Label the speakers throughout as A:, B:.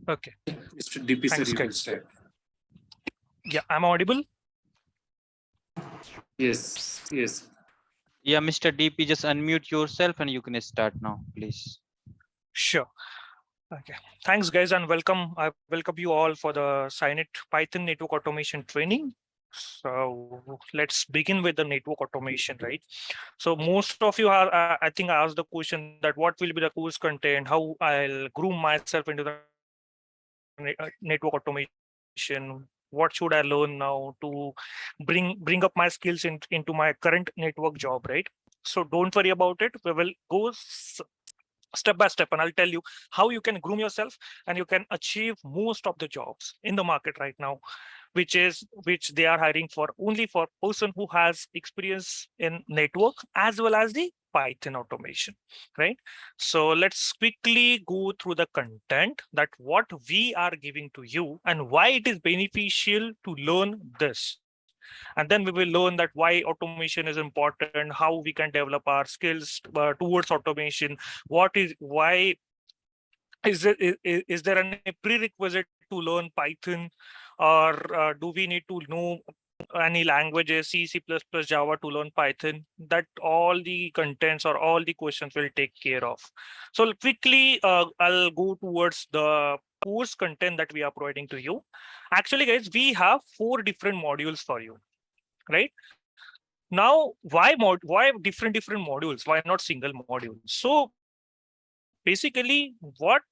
A: Okay.
B: Mr. DP sir,
A: Thanks,
B: you can
A: guys.
B: start.
A: Yeah, I'm audible.
B: Yes, yes.
C: Yeah, Mr. DP, just unmute yourself and you can start now, please.
A: Sure. Okay. Thanks, guys, and welcome. I welcome you all for the Synet Python network automation training. So let's begin with the network automation, right? So most of you are, I think, I asked the question that what will be the course content, how I'll groom myself into the network automation. What should I learn now to bring up my skills into my current network job, right? So don't worry about it. We will go step by step, and I'll tell you how you can groom yourself and you can achieve most of the jobs in the market right now, which they are hiring for only for person who has experience in network as well as the Python automation, right? So let's quickly go through the content that what we are giving to you and why it is beneficial to learn this. And then we will learn that why automation is important, how we can develop our skills towards automation, why is there a prerequisite to learn Python, or do we need to know any languages, C, C++, Java to learn Python? That all the contents or all the questions will take care of. So quickly, I'll go towards the course content that we are providing to you. Actually, guys, we have 4 different modules for you, right? Now, why different modules? Why not single module? So basically, what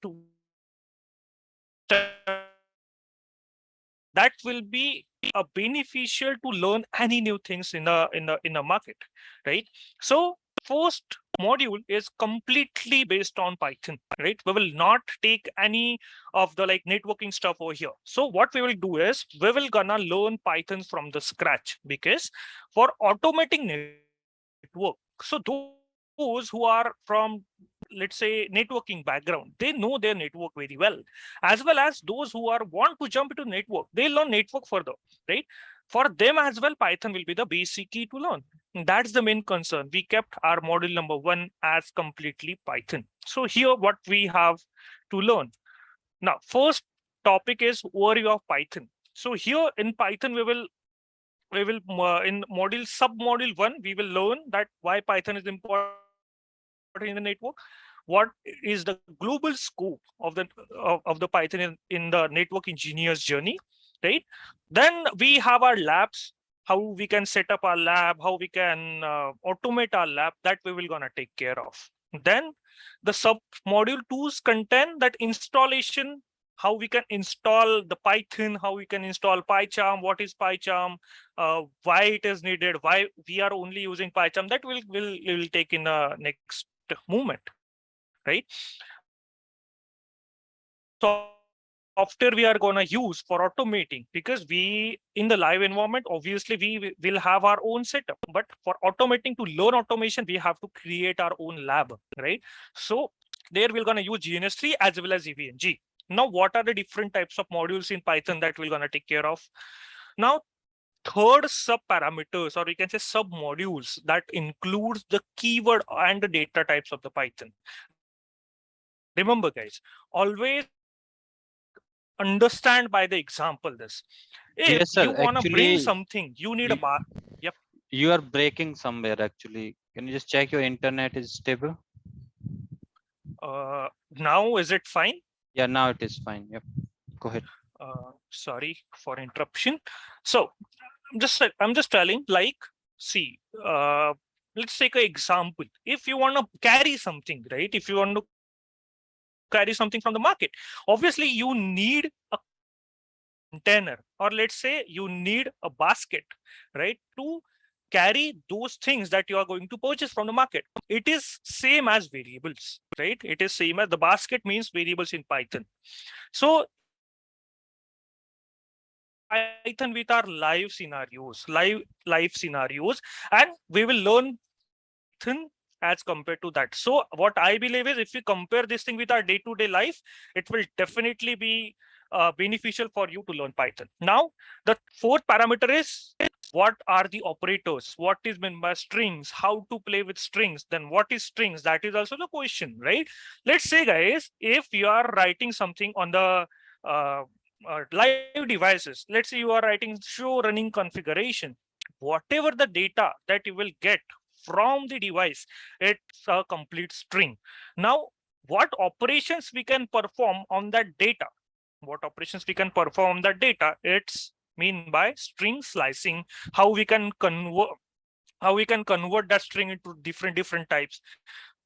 A: that will be a beneficial to learn any new things in the market, right? So first module is completely based on Python, right? We will not take any of the like networking stuff over here. So what we will do is we will gonna learn Python from the scratch, because for automating network, so those who are from, let's say, networking background, they know their network very well, as well as those who are want to jump into network, they learn network further, right? For them as well, Python will be the basic key to learn. That's the main concern. We kept our module number 1 as completely Python. So here what we have to learn. Now, first topic is overview of Python. So here in Python, we will in module sub module 1, we will learn that why Python is important in the network, what is the global scope of the Python in the network engineer's journey, right? Then we have our labs, how we can set up our lab, how we can automate our lab, that we will gonna take care of. Then the sub module 2's content, that installation, how we can install the Python, how we can install PyCharm, what is PyCharm, why it is needed, why we are only using PyCharm, that will take in the next movement, right? Software we are going to use for automating, because we in the live environment, obviously we will have our own setup, but for automating, to learn automation, we have to create our own lab, right? So there we're going to use GNS3 as well as EVNG. Now, what are the different types of modules in Python that we're going to take care of? Now, third sub parameters, or we can say sub modules, that includes the keyword and the data types of the Python. Remember, guys, always understand by the example this. If
C: Yes, sir.
A: you want to bring
C: Actually,
A: something, you need a bar. Yep.
C: You are breaking somewhere, actually. Can you just check your internet is stable?
A: Now, is it fine?
C: Yeah, now it is fine. Yep. Go ahead.
A: Sorry for interruption. So I'm just telling, like, see, let's take an example. If you want to carry something, right? If you want to carry something from the market, obviously you need a container, or let's say you need a basket, right, to carry those things that you are going to purchase from the market. It is same as variables, right? It is same as the basket means variables in Python. So Python with our live scenarios, and we will learn Python as compared to that. So what I believe is, if we compare this thing with our day-to-day life, it will definitely be beneficial for you to learn Python. Now, the fourth parameter is, what are the operators? What is meant by strings? How to play with strings? Then what is strings? That is also the question, right? Let's say, guys, if you are writing something on the live devices. Let's say you are writing show running configuration. Whatever the data that you will get from the device, it's a complete string. Now, what operations we can perform on that data? What operations we can perform on that data? It's mean by string slicing. How we can convert that string into different types.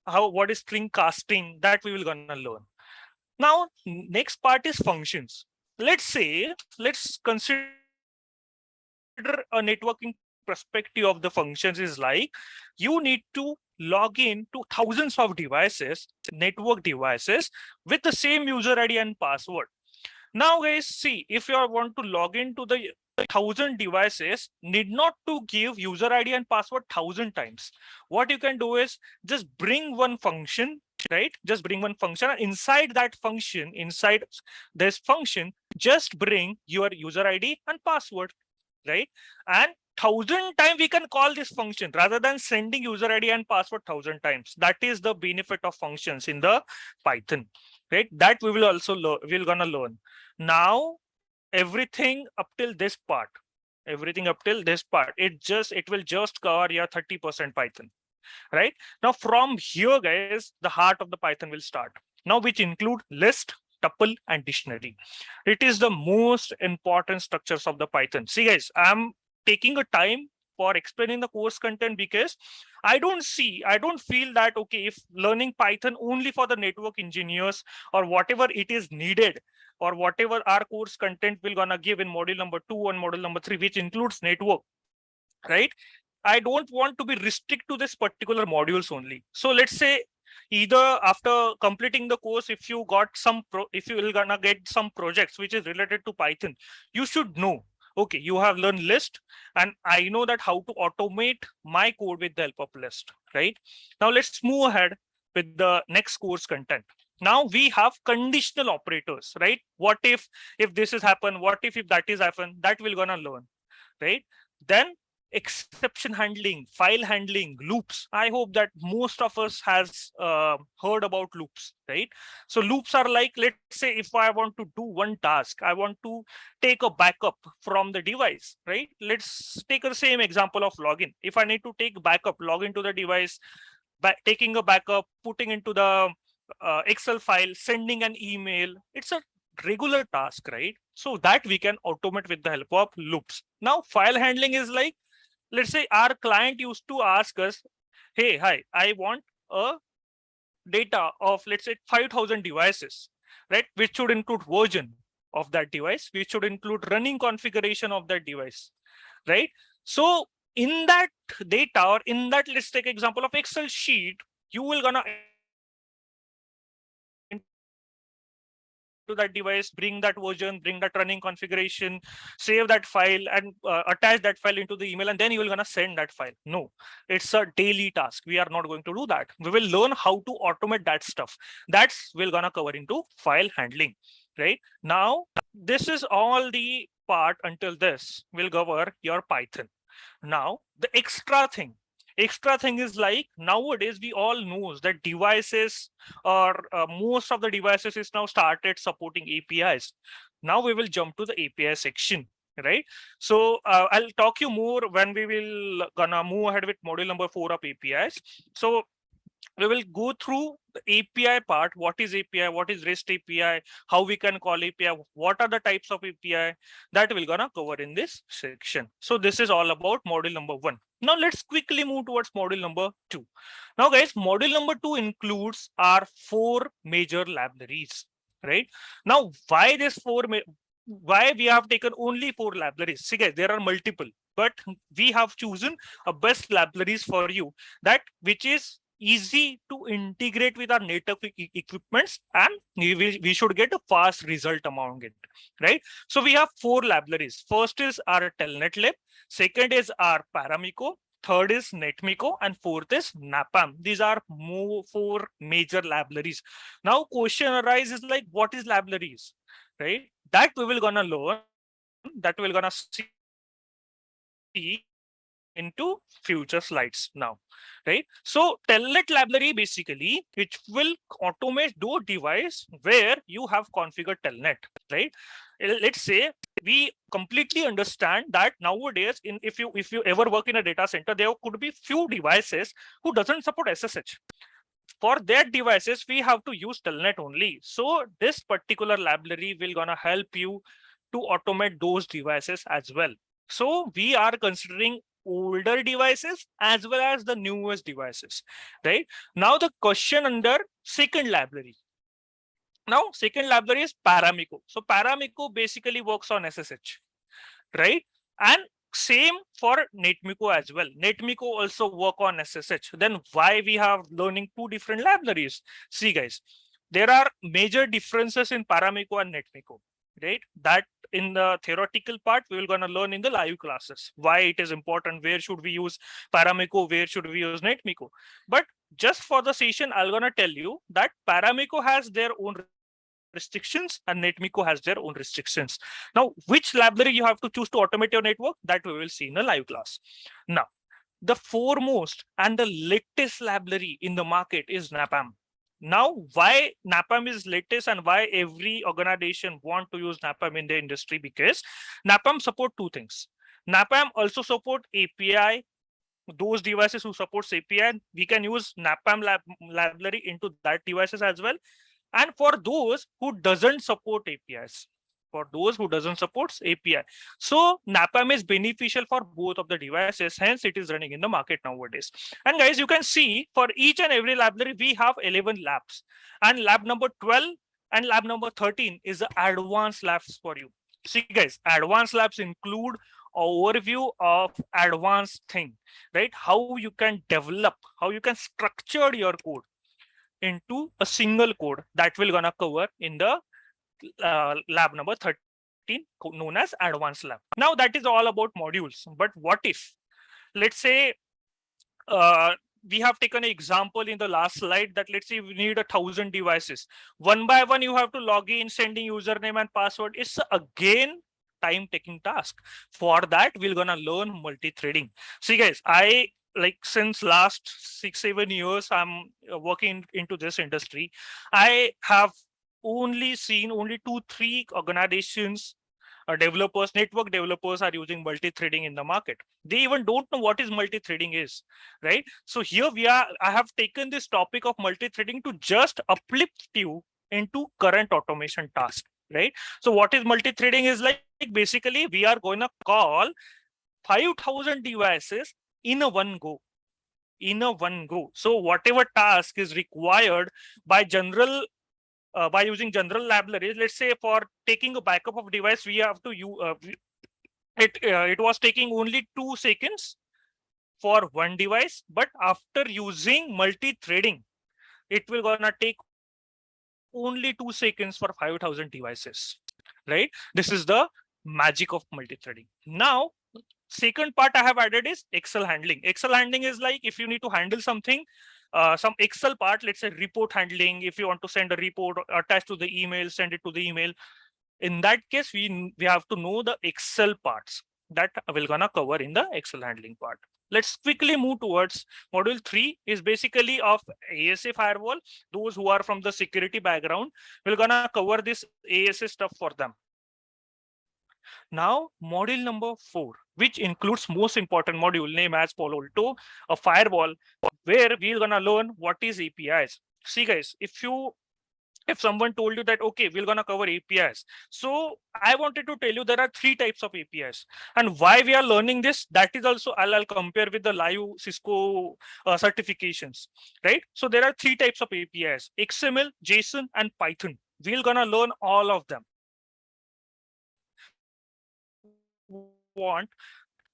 A: What is string casting? That we will gonna learn. Now, next part is functions. Let's consider a networking perspective of the functions is like you need to log in to thousands of devices, network devices, with the same user ID and password. Now, guys, see, if you want to log into the 1,000 devices, need not to give user ID and password 1,000 times. What you can do is just bring one function, right? Just bring one function, and inside that function, inside this function, just bring your user ID and password, right? And 1,000 times we can call this function rather than sending user ID and password 1,000 times. That is the benefit of functions in the Python, right? That we will also we're gonna learn. Now, everything up till this part, it will just cover your 30% Python, right? Now, from here, guys, the heart of the Python will start. Now, which include list, tuple, and dictionary. It is the most important structures of the Python. See, guys, I'm taking a time for explaining the course content because I don't feel that, okay, if learning Python only for the network engineers or whatever it is needed, or whatever our course content will gonna give in module number 2 and module number 3, which includes network, right? I don't want to be restricted to this particular modules only. So let's say either after completing the course, if you got if you will gonna get some projects which is related to Python, you should know, okay, you have learned list, and I know that how to automate my code with the help of list, right? Now let's move ahead with the next course content. Now we have conditional operators, right? What if this is happen? What if that is happen? That we're gonna learn, right? Then exception handling, file handling, loops. I hope that most of us has heard about loops, right? So loops are like, let's say if I want to do one task, I want to take a backup from the device, right? Let's take the same example of login. If I need to take backup, log into the device, taking a backup, putting into the Excel file, sending an email, it's a regular task, right? So that we can automate with the help of loops. Now, file handling is like, let's say our client used to ask us, hey, hi, I want a data of, let's say, 5,000 devices, right? Which should include version of that device, which should include running configuration of that device, right? So in that data, or in that, let's take example of Excel sheet, you will gonna enter that data, into that device, bring that version, bring that running configuration, save that file, and attach that file into the email, and then you will gonna send that file. No, it's a daily task. We are not going to do that. We will learn how to automate that stuff. That's we're gonna cover into file handling, right? Now, this is all the part. Until this will cover your Python. Now, the extra thing is like, nowadays we all knows that devices, or most of the devices is now started supporting APIs. Now we will jump to the API section, right? So I'll talk you more when we will gonna move ahead with module number 4 of APIs. So we will go through the API part. What is API? What is REST API? How we can call API? What are the types of API? That we're gonna cover in this section. So this is all about module number 1. Now let's quickly move towards module number 2. Now, guys, module number 2 includes our 4 major libraries, right? Now, why why we have taken only 4 libraries? See, guys, there are multiple, but we have chosen a best libraries for you, that which is easy to integrate with our native equipments, and we should get a fast result among it, right? So we have 4 libraries. First is our telnet lib, second is our paramico, third is netmico, and fourth is napam. These are 4 major libraries. Now question arises like, what is libraries, right? That we will gonna learn, that we will gonna see in the next into future slides now, right? So telnet library basically, which will automate those device where you have configured telnet, right? Let's say we completely understand that nowadays, if you ever work in a data center, there could be few devices who doesn't support SSH. For that devices, we have to use telnet only. So this particular library will gonna help you to automate those devices as well. So we are considering older devices as well as the newest devices, right? Now the question under second library. Now second library is Paramiko. So Paramiko basically works on SSH, right? And same for netmiko as well. Netmiko also work on SSH. Then why we have learning two different libraries? See guys, there are major differences in Paramiko and netmiko, right? That in the theoretical part we will gonna learn in the live classes. Why it is important, where should we use Paramiko, where should we use netmiko. But just for the session, I'm gonna tell you that Paramiko has their own restrictions and netmiko has their own restrictions. Now which library you have to choose to automate your network, that we will see in a live class. Now the foremost and the latest library in the market is napam. Now why napam is latest and why every organization want to use napam in the industry? Because napam support two things. Napam also support API. Those devices who supports API, we can use napam library into that devices as well. And for those who doesn't support APIs, for those who doesn't support API, so napam is beneficial for both of the devices, hence it is running in the market nowadays. And guys, you can see for each and every library we have 11 labs, and lab number 12 and lab number 13 is the advanced labs for you. See guys, advanced labs include overview of advanced thing, right? How you can develop, how you can structure your code into a single code, that will gonna cover in the lab number 13, known as advanced lab. Now that is all about modules, but what if, let's say, we have taken an example in the last slide that let's say we need 1,000 devices. One by one you have to log in, sending username and password. It's again time taking task. For that we're gonna learn multi-threading. See guys, I like since last 6-7 years I'm working into this industry. I have only seen only 2-3 organizations, developers, network developers are using multi-threading in the market. They even don't know what is multi-threading is, right? So here I have taken this topic of multi-threading to just uplift you into current automation task, right? So what is multi-threading is like, basically we are going to call 5,000 devices in a one go. So whatever task is required by by using general libraries, let's say for taking a backup of device, we have to use it was taking only 2 seconds for one device, but after using multi-threading, it will gonna take only 2 seconds for 5,000 devices, right? This is the magic of multi-threading. Now second part I have added is Excel handling. Excel handling is like if you need to handle something, some Excel part, let's say report handling. If you want to send a report attached to the email, send it to the email. In that case, we have to know the Excel parts that we're gonna cover in the Excel handling part. Let's quickly move towards module 3 is basically of ASA firewall. Those who are from the security background, we're gonna cover this ASA stuff for them. Now, module number 4, which includes most important module name as Palo Alto, a firewall, where we're gonna learn what is APIs. See guys, if someone told you that, okay, we're gonna cover APIs. So I wanted to tell you there are 3 types of APIs. And why we are learning this, that is also, I'll compare with the live Cisco certifications, right? So there are 3 types of APIs, XML, JSON, and Python. We're gonna learn all of them. Want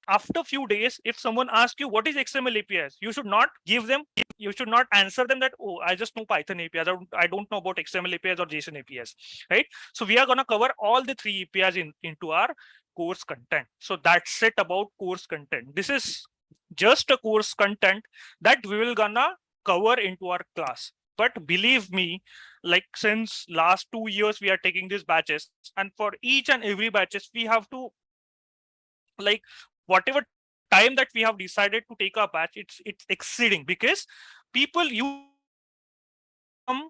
A: after few days, if someone asks you what is XML APIs, you should not give them, you should not answer them that, oh, I just know Python APIs, I don't know about XML APIs or JSON APIs, right? So we are going to cover all the 3 APIs into our course content. So that's it about course content. This is just a course content that we will gonna cover into our class. But believe me, like since last 2 years we are taking these batches, and for each and every batches we have to, like, whatever time that we have decided to take a batch, it's exceeding, because people usually come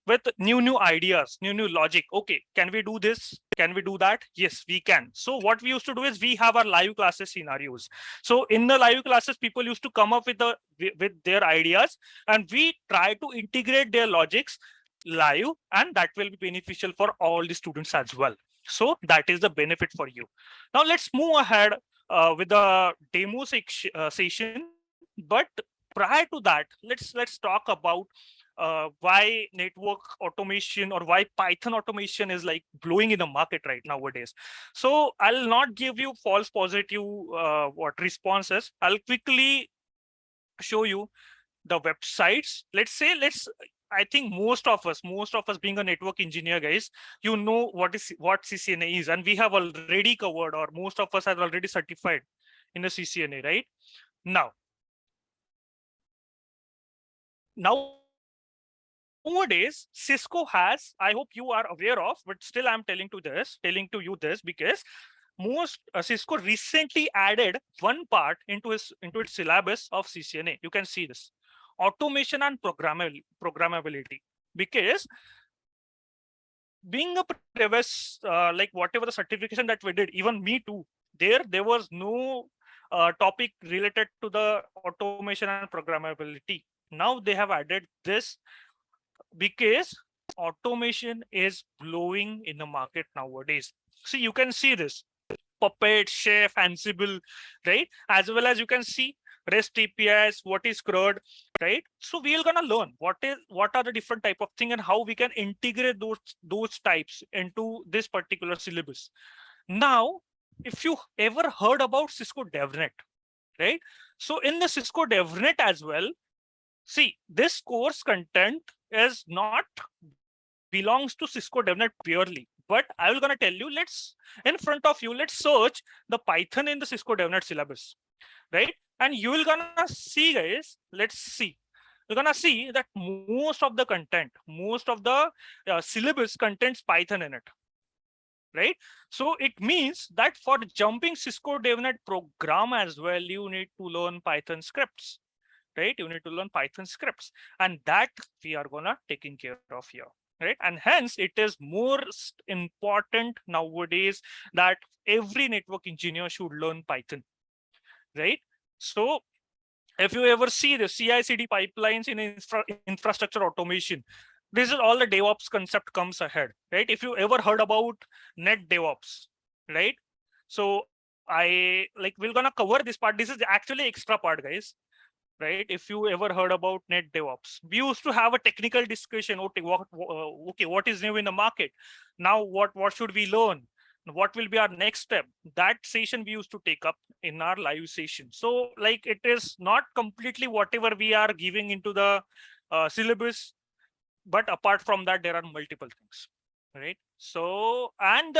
A: with new ideas, new logic. Okay, can we do this? Can we do that? Yes, we can. So what we used to do is we have our live classes scenarios. So in the live classes, people used to come up with their ideas, and we try to integrate their logics live, and that will be beneficial for all the students as well. So that is the benefit for you. Now let's move ahead with the demo session. But prior to that, let's talk about why network automation or why Python automation is like blowing in the market right nowadays. So I'll not give you false positive what responses. I'll quickly show you the websites. Let's I think most of us being a network engineer, guys, you know what CCNA is, and we have already covered, or most of us have already certified in the CCNA, right? Nowadays, Cisco has, I hope you are aware of, but still I'm telling to you this because Cisco recently added one part into its syllabus of CCNA. You can see this automation and programmability, because being a previous like whatever the certification that we did, even me too, there was no topic related to the automation and programmability. Now they have added this because automation is blowing in the market nowadays. See, you can see this Puppet, Chef, Ansible, right? As well as you can see REST APIs, what is CRUD, right? So we are gonna learn what are the different type of thing and how we can integrate those types into this particular syllabus. Now, if you ever heard about Cisco Devnet, right? So in the Cisco Devnet as well, see, this course content is not belongs to Cisco Devnet purely, but I will gonna tell you, let's in front of you, let's search the Python in the Cisco Devnet syllabus, right? And you will gonna see, guys, let's see. You're gonna see that most of the content, most of the syllabus contains Python in it, right? So it means that for jumping Cisco Devnet program as well, you need to learn Python scripts, right? You need to learn Python scripts, and that we are gonna taking care of here, right? And hence it is more important nowadays that every network engineer should learn Python, right? So if you ever see the CI/CD pipelines in infrastructure automation, this is all the DevOps concept comes ahead, right? If you ever heard about net DevOps, right? So I like we're gonna cover this part. This is actually extra part, guys, right? If you ever heard about net DevOps, we used to have a technical discussion. Okay, what is new in the market? Now, what should we learn? What will be our next step? That session we used to take up in our live session. So, like, it is not completely whatever we are giving into the syllabus, but apart from that, there are multiple things, right? So, and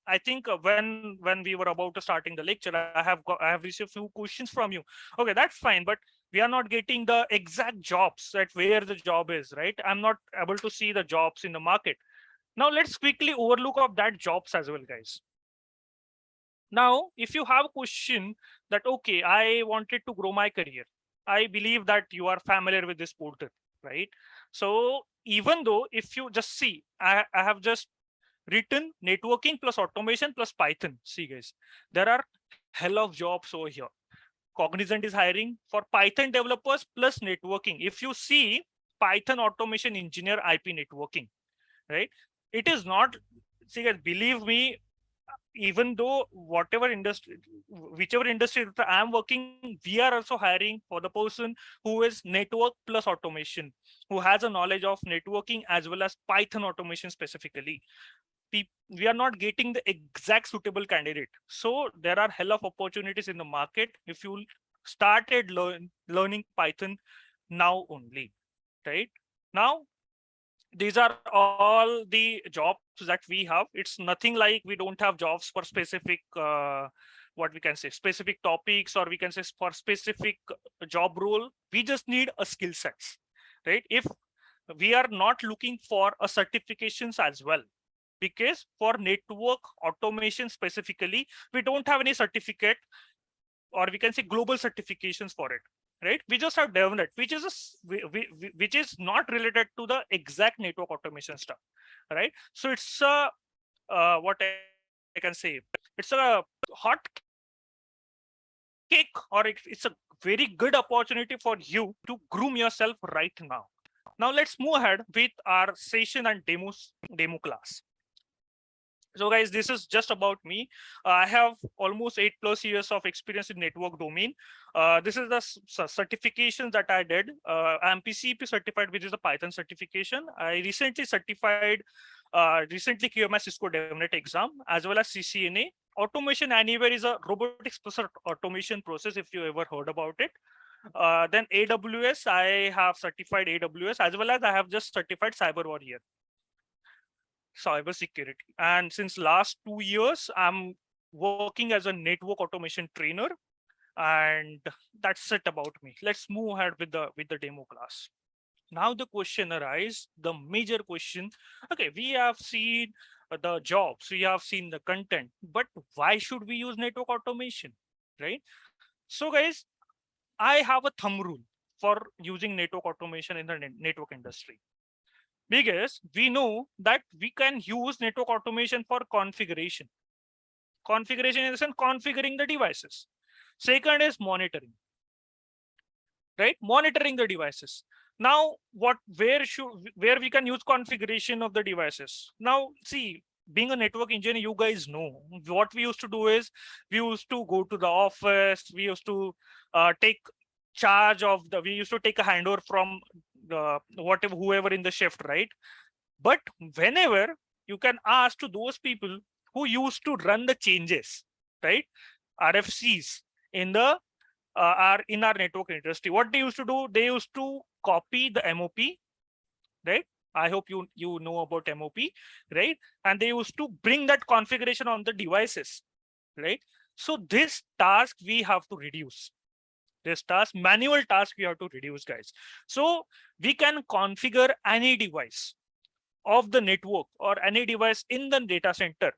A: I think when we were about to starting the lecture, I have received few questions from you. Okay, that's fine, but we are not getting the exact jobs at where the job is, right? I'm not able to see the jobs in the market. Now let's quickly overlook of that jobs as well, guys. Now, if you have a question that, okay, I wanted to grow my career, I believe that you are familiar with this portal, right? So even though if you just see, I have just written networking plus automation plus Python. See, guys, there are hell of jobs over here. Cognizant is hiring for Python developers plus networking. If you see Python automation engineer IP networking, right? It is not, see, guys, believe me, even though whichever industry that I'm working, we are also hiring for the person who is network plus automation, who has a knowledge of networking as well as Python automation specifically. We are not getting the exact suitable candidate. So there are hell of opportunities in the market if you started learning Python now only, right? Now, these are all the jobs that we have. It's nothing like we don't have jobs for specific what we can say specific topics, or we can say for specific job role. We just need a skill sets, right? If we are not looking for a certifications as well, because for network automation specifically, we don't have any certificate. or we can say global certifications for it, right? We just have Devnet, which is which is not related to the exact network automation stuff, right? So it's a what I can say, it's a hot cake, or it's a very good opportunity for you to groom yourself right now. Now let's move ahead with our session and demo class. So guys, this is just about me. I have almost 8+ years of experience in network domain. This is the certifications that I did. I'm PCP certified, which is a Python certification. I recently cleared my Cisco Devnet exam, as well as CCNA. Automation Anywhere is a robotics process automation process, if you ever heard about it. Then AWS, I have certified AWS, as well as I have just certified Cyber Warrior, cyber security. And since last 2 years, I'm working as a network automation trainer. And that's it about me. Let's move ahead with the demo class. Now the question arises, the major question. Okay, we have seen the jobs, we have seen the content, but why should we use network automation, right? So guys, I have a thumb rule for using network automation in the network industry, because we know that we can use network automation for configuration. Configuration in the sense configuring the devices. Second is monitoring, right? Monitoring the devices. Now, where we can use configuration of the devices? Now, see, being a network engineer, you guys know what we used to do is we used to go to the office. We used to take charge of we used to take a handover from whatever whoever in the shift, right? But whenever you can ask to those people who used to run the changes, right? RFCs in the in our network industry, what they used to do, they used to copy the MOP, right? I hope you know about MOP, right? And they used to bring that configuration on the devices, right? So this task we have to reduce. This task, manual task, we have to reduce, guys. So we can configure any device of the network or any device in the data center,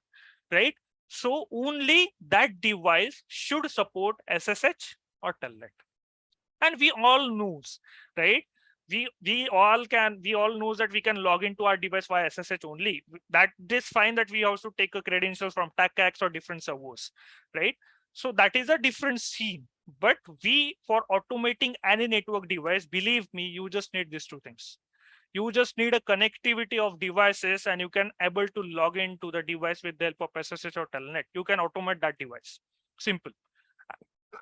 A: right? So only that device should support SSH or Telnet. And we all knows, right? We all knows that we can log into our device via SSH only. That is fine that we also take a credentials from TACAX or different servers, right? So that is a different scene. But we, for automating any network device, believe me, you just need these two things. You just need a connectivity of devices, and you can able to log into the device with the help of SSH or Telnet. You can automate that device. Simple.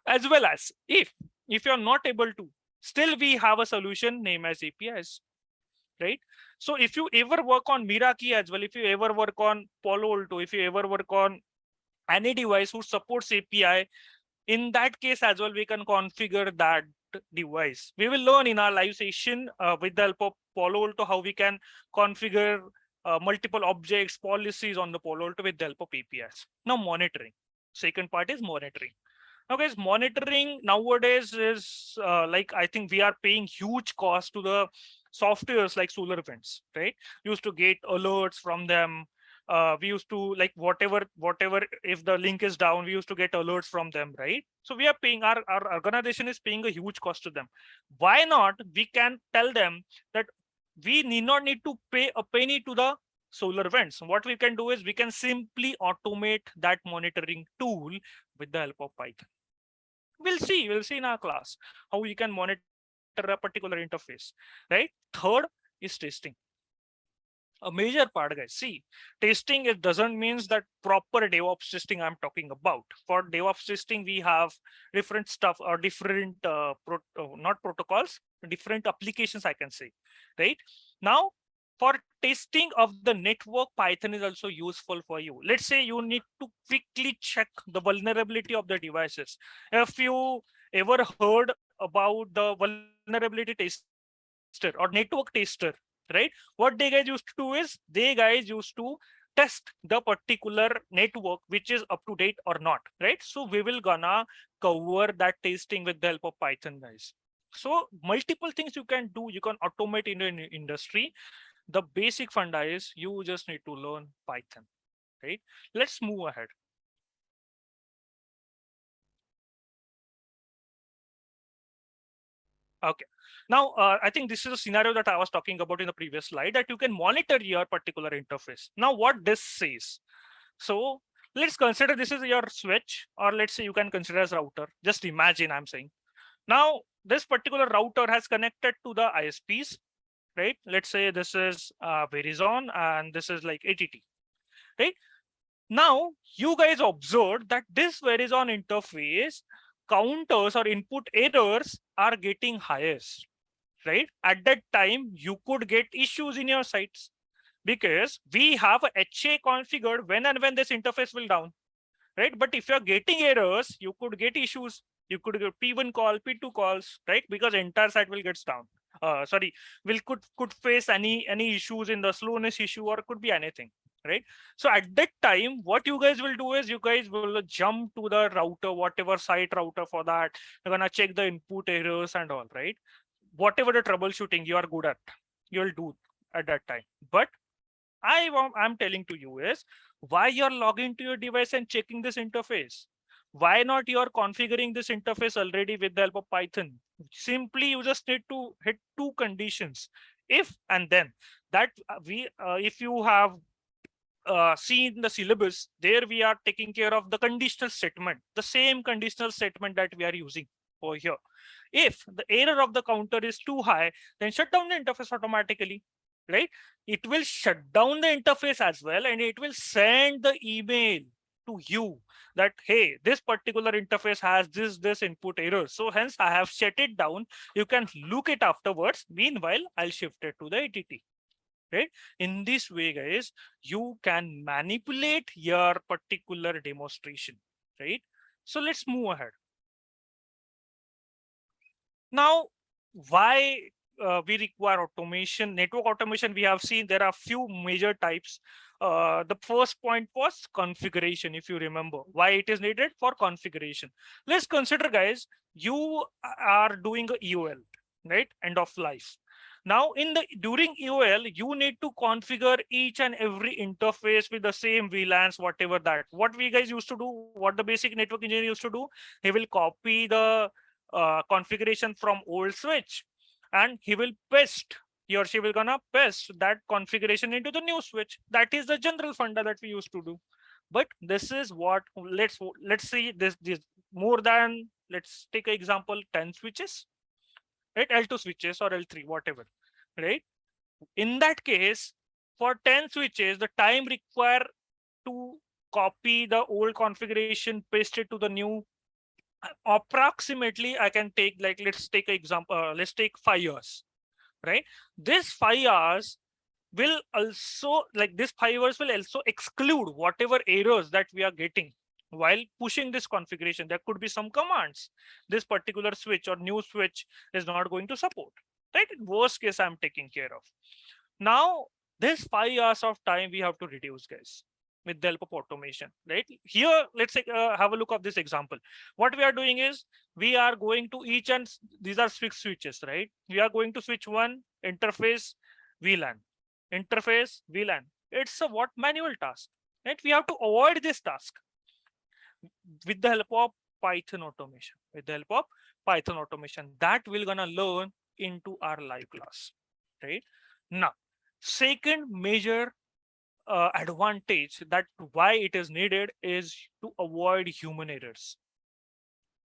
A: As well as if you're not able to, still we have a solution named as APIs, right? So if you ever work on Meraki as well, if you ever work on Palo Alto, if you ever work on any device who supports API, in that case as well, we can configure that device. We will learn in our live session with the help of Palo Alto how we can configure multiple objects, policies on the Palo Alto with the help of APIs. Now monitoring. Second part is monitoring. Now guys, monitoring nowadays is like, I think we are paying huge cost to the softwares like SolarWinds, right? We used to get alerts from them. We used to, like, whatever, if the link is down, we used to get alerts from them, right? So we are paying, our organization is paying a huge cost to them. Why not? We can tell them that we need need to pay a penny to the SolarWinds. What we can do is we can simply automate that monitoring tool with the help of Python. We'll see in our class how we can monitor a particular interface, right? Third is testing. A major part, guys. See, testing, it doesn't mean that proper DevOps testing I'm talking about. For DevOps testing, we have different stuff or different not protocols, different applications, I can say, right? Now, for testing of the network, Python is also useful for you. Let's say you need to quickly check the vulnerability of the devices. If you ever heard about the vulnerability tester or network tester, right? What they guys used to do is they guys used to test the particular network which is up to date or not, right? So we will gonna cover that testing with the help of Python, guys. So multiple things you can do, you can automate in an industry. The basic funda is you just need to learn Python, right? Let's move ahead. Okay. Now, I think this is a scenario that I was talking about in the previous slide, that you can monitor your particular interface. Now, what this says. So let's consider this is your switch, or let's say you can consider as router. Just imagine I'm saying. Now, this particular router has connected to the ISPs, right? Let's say this is Verizon and this is like ATT, right? Now, you guys observed that this Verizon interface counters or input errors are getting highest, right? At that time, you could get issues in your sites because we have a HA configured when and when this interface will down, right? But if you're getting errors, you could get issues. You could get P1 call, P2 calls, right? Because entire site will get down. Sorry, will could face any issues in the slowness issue, or could be anything, right? So at that time, what you guys will do is you guys will jump to the router, whatever site router for that. You're gonna check the input errors and all, right? Whatever the troubleshooting you are good at, you'll do at that time. But I'm telling to you is why you're logging to your device and checking this interface. Why not you're configuring this interface already with the help of Python? Simply you just need to hit two conditions, if and then. That if you have seen the syllabus, there we are taking care of the conditional statement, the same conditional statement that we are using over here. If the error of the counter is too high, then shut down the interface automatically, right? It will shut down the interface as well, and it will send the email to you that, hey, this particular interface has this input error. So hence I have shut it down. You can look it afterwards. Meanwhile, I'll shift it to the ATT. Right? In this way, guys, you can manipulate your particular demonstration, right? So let's move ahead. Now, why we require automation? Network automation, we have seen there are few major types. The first point was configuration, if you remember. Why it is needed? For configuration. Let's consider, guys, you are doing a EOL, right? End of life. Now, during EOL, you need to configure each and every interface with the same VLANs, whatever that. What we guys used to do, what the basic network engineer used to do, he will copy the configuration from old switch, and he will paste, he or she will gonna paste that configuration into the new switch. That is the general funda that we used to do. But this is what, let's see this more than, let's take an example, 10 switches, right? L2 switches or L3, whatever, right? In that case, for 10 switches, the time required to copy the old configuration, paste it to the new, approximately I can take, like, let's take an example, let's take 5 years, right? This 5 years will also, like, this 5 years will also exclude whatever errors that we are getting while pushing this configuration. There could be some commands this particular switch or new switch is not going to support, right? In worst case, I'm taking care of. Now, this 5 years of time we have to reduce, guys, with the help of automation, right? Here, let's say, have a look of this example. What we are doing is we are going to each, and these are fixed switches, right? We are going to switch one interface VLAN, interface VLAN. It's a what manual task, right? We have to avoid this task with the help of Python automation. With the help of Python automation, that we're gonna learn into our live class, right? Now, second major advantage that why it is needed is to avoid human errors.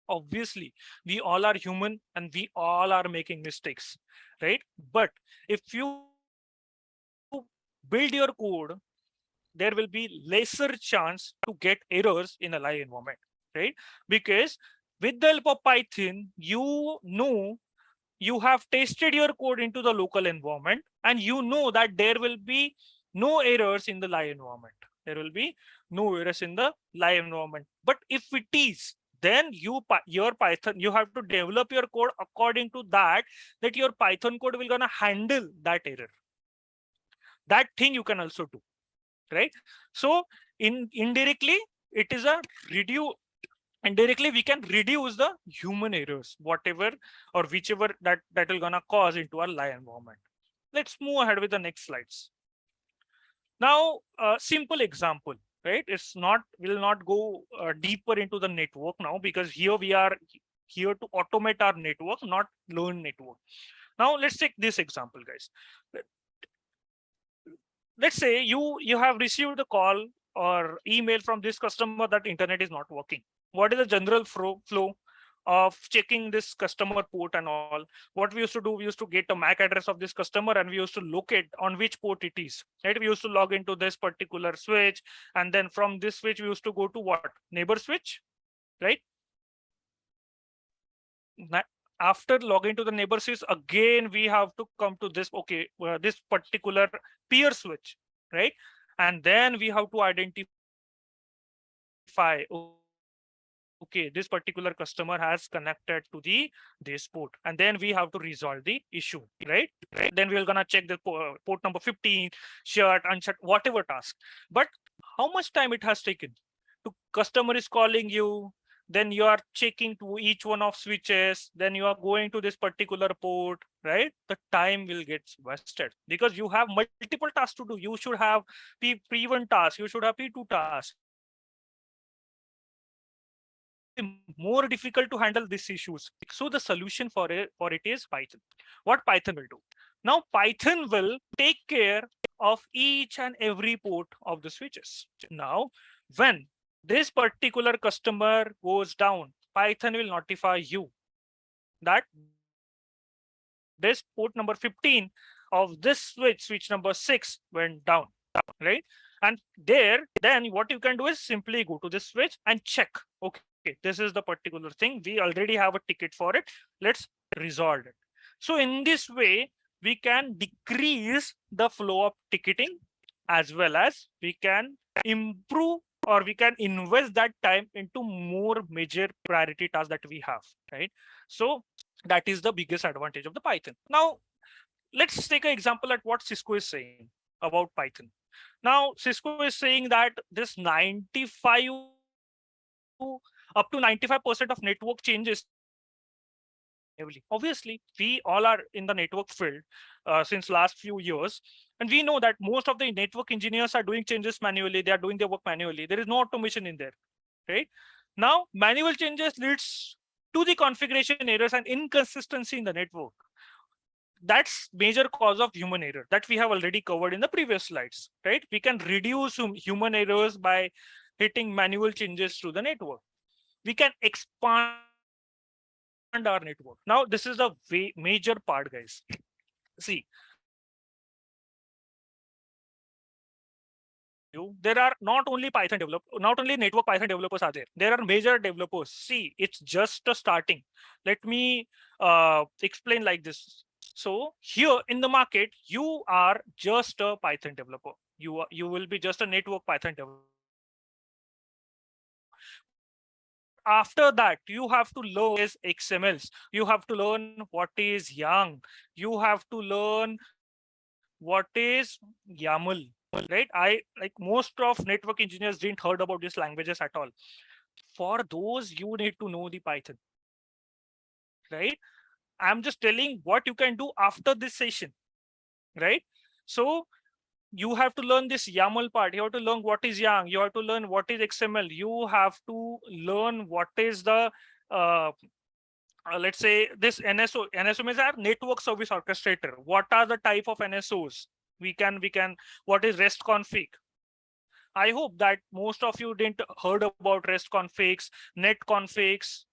A: Obviously, we all are human and we all are making mistakes, right? But if you build your code, there will be lesser chance to get errors in a live environment, right? Because with the help of Python, you know, you have tested your code into the local environment, and you know that there will be no errors in the live environment. There will be no errors in the live environment. But if it is, then your Python, you have to develop your code according to that your Python code will gonna handle that error. That thing you can also do, right? So indirectly, it is a reduce. Indirectly, we can reduce the human errors, whatever or whichever that will gonna cause into our live environment. Let's move ahead with the next slides. Now, a simple example, right? It's not, we'll not go deeper into the network now, because here we are here to automate our network, not learn network. Now let's take this example, guys. Let's say you have received a call or email from this customer that internet is not working. What is the general flow of checking this customer port and all? What we used to do, we used to get a MAC address of this customer and we used to locate on which port it is, right? We used to log into this particular switch, and then from this switch we used to go to what, neighbor switch, right? After logging to the neighbor switch, again we have to come to this, okay, this particular peer switch, right? And then we have to identify, okay, this particular customer has connected to this port, and then we have to resolve the issue, right? Then we're gonna check the port number 15, shut, unshut, whatever task. But how much time it has taken? To customer is calling you, then you are checking to each one of switches, then you are going to this particular port, right? The time will get wasted because you have multiple tasks to do. You should have P1 task, you should have P2 task. More difficult to handle these issues. So the solution for it is Python. What Python will do? Now Python will take care of each and every port of the switches. Now, when this particular customer goes down, Python will notify you that this port number 15 of this switch number 6 went down, right? And then what you can do is simply go to this switch and check, okay, this is the particular thing, we already have a ticket for it, let's resolve it. So in this way we can decrease the flow of ticketing, as well as we can improve, or we can invest that time into more major priority tasks that we have, right? So that is the biggest advantage of the Python. Now let's take an example at what Cisco is saying about Python. Now Cisco is saying that this 95 up to 95% of network changes heavily. Obviously, we all are in the network field since last few years, and we know that most of the network engineers are doing changes manually. They are doing their work manually. There is no automation in there, right? Now, manual changes leads to the configuration errors and inconsistency in the network. That's major cause of human error that we have already covered in the previous slides, right? We can reduce human errors by hitting manual changes to the network. We can expand our network. Now, this is the major part, guys. See, there are not only network Python developers are there. There are major developers. See, it's just a starting. Let me explain like this. So here in the market, you are just a Python developer. You will be just a network Python developer. After that, you have to learn is XMLs. You have to learn what is YAML. You have to learn what is YAML, right? Like most of network engineers didn't heard about these languages at all. For those, you need to know the Python, right? I'm just telling what you can do after this session, right? So you have to learn this YAML part. You have to learn what is YAML. You have to learn what is XML. You have to learn what is the let's say this NSO. NSO means our network service orchestrator. What are the type of NSOs? We can what is REST config? I hope that most of you didn't heard about REST configs, net configs,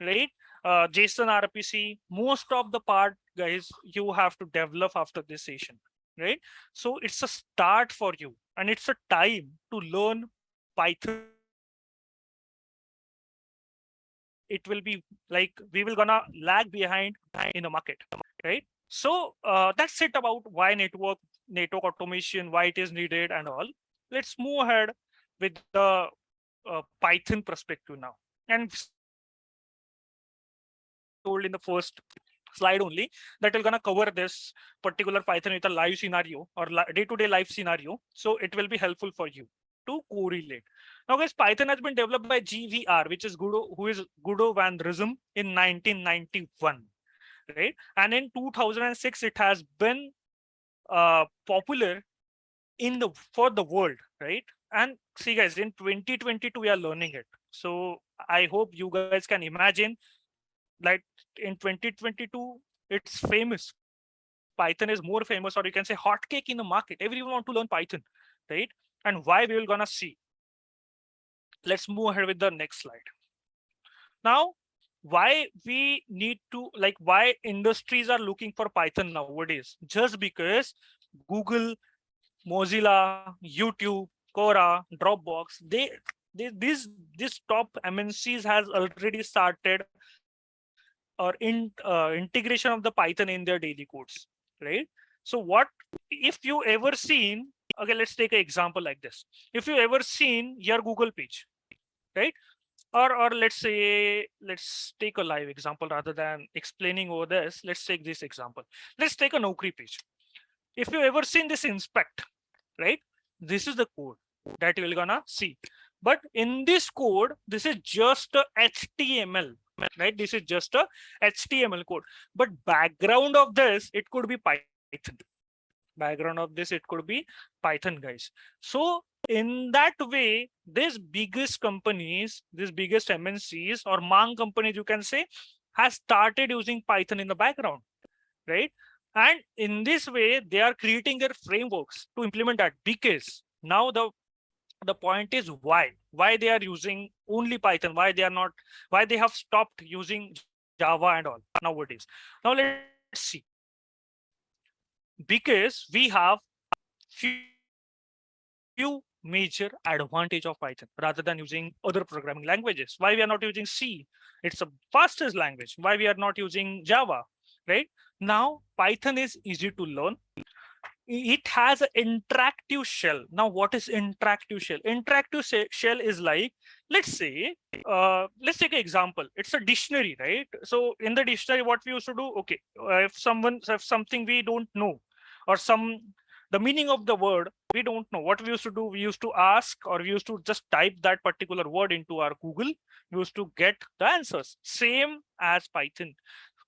A: right? JSON RPC. Most of the part, guys, you have to develop after this session, right? So it's a start for you, and it's a time to learn Python. It will be like we will gonna lag behind in the market, right? So that's it about why network automation, why it is needed and all. Let's move ahead with the Python perspective now. And told in the first slide only that we're gonna cover this particular Python with a live scenario or day-to-day live scenario. So it will be helpful for you to correlate. Now, guys, Python has been developed by GVR, which is Guido van Rossum in 1991, right? And in 2006, it has been popular for the world, right? And see, guys, in 2022, we are learning it. So I hope you guys can imagine like in 2022, it's famous. Python is more famous, or you can say hotcake in the market. Everyone want to learn Python, right? And why we will gonna see. Let's move ahead with the next slide. Now, why we need to why industries are looking for Python nowadays? Just because Google, Mozilla, YouTube, Quora, Dropbox, these top MNCs has already started or integration of the Python in their daily codes, right? So what if you ever seen? Okay, let's take an example like this. If you ever seen your Google page, right? Or let's take a live example rather than explaining over this. Let's take this example. Let's take a Naukri page. If you ever seen this inspect, right? This is the code that you're gonna see. But in this code, this is just a HTML, right? This is just a HTML code. But background of this, it could be Python. Background of this, it could be Python, guys. So in that way, these biggest companies, these biggest MNCs or Mang companies, you can say, has started using Python in the background, right? And in this way, they are creating their frameworks to implement that, because now the point is why they are using only Python, why they are not, why they have stopped using Java and all nowadays. Now let's see. Because we have few major advantage of Python rather than using other programming languages. Why we are not using C? It's the fastest language. Why we are not using Java, right? Now Python is easy to learn. It has an interactive shell. Now what is interactive shell? Shell is like, let's say, let's take an example. It's a dictionary, right? So in the dictionary, what we used to do, okay, if something we don't know, or the meaning of the word we don't know, what we used to do, we used to ask, or we used to just type that particular word into our Google. We used to get the answers. Same as Python.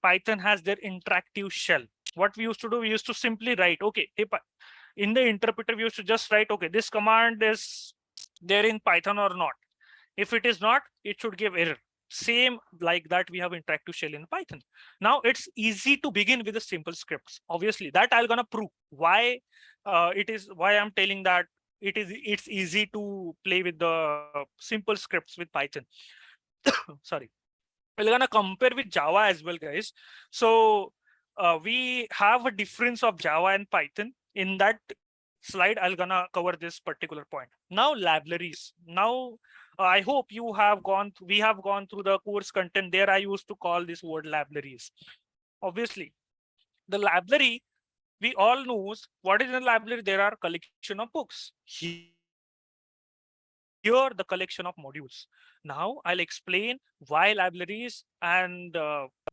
A: Python has their interactive shell. What we used to do, we used to simply write, okay, in the interpreter, we used to just write, okay, this command is there in Python or not. If it is not, it should give error. Same like that, we have interactive shell in Python. Now it's easy to begin with the simple scripts. Obviously, that I'm gonna prove why why I'm telling that it's easy to play with the simple scripts with Python. Sorry. We're gonna compare with Java as well, guys. So we have a difference of Java and Python. In that slide, I'll gonna cover this particular point. Now libraries. Now I hope we have gone through the course content. There I used to call this word libraries. Obviously, the library, we all knows what is in the library. There are collection of books. Here the collection of modules. Now I'll explain why libraries and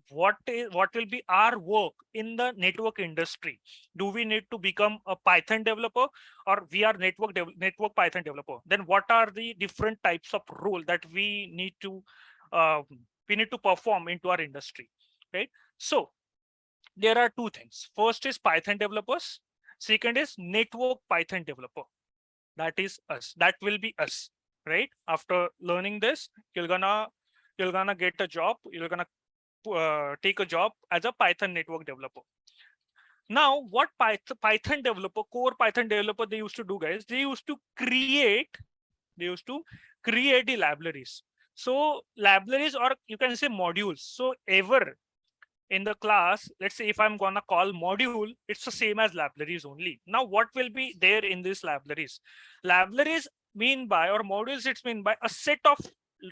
A: what will be our work in the network industry. Do we need to become a Python developer, or we are network Python developer? Then what are the different types of role that uh, we need to perform into our industry, right? So there are two things. First is Python developers. Second is network Python developer. That is us. That will be us, right? After learning this, you're gonna get a job. You're gonna take a job as a Python network developer. Now, what Python developer, core Python developer, they used to do, guys? They used to create the libraries. So libraries, or you can say modules. So ever in the class, let's say if I'm gonna call module, it's the same as libraries only. Now what will be there in these libraries? Libraries mean by, or modules, it's mean by a set of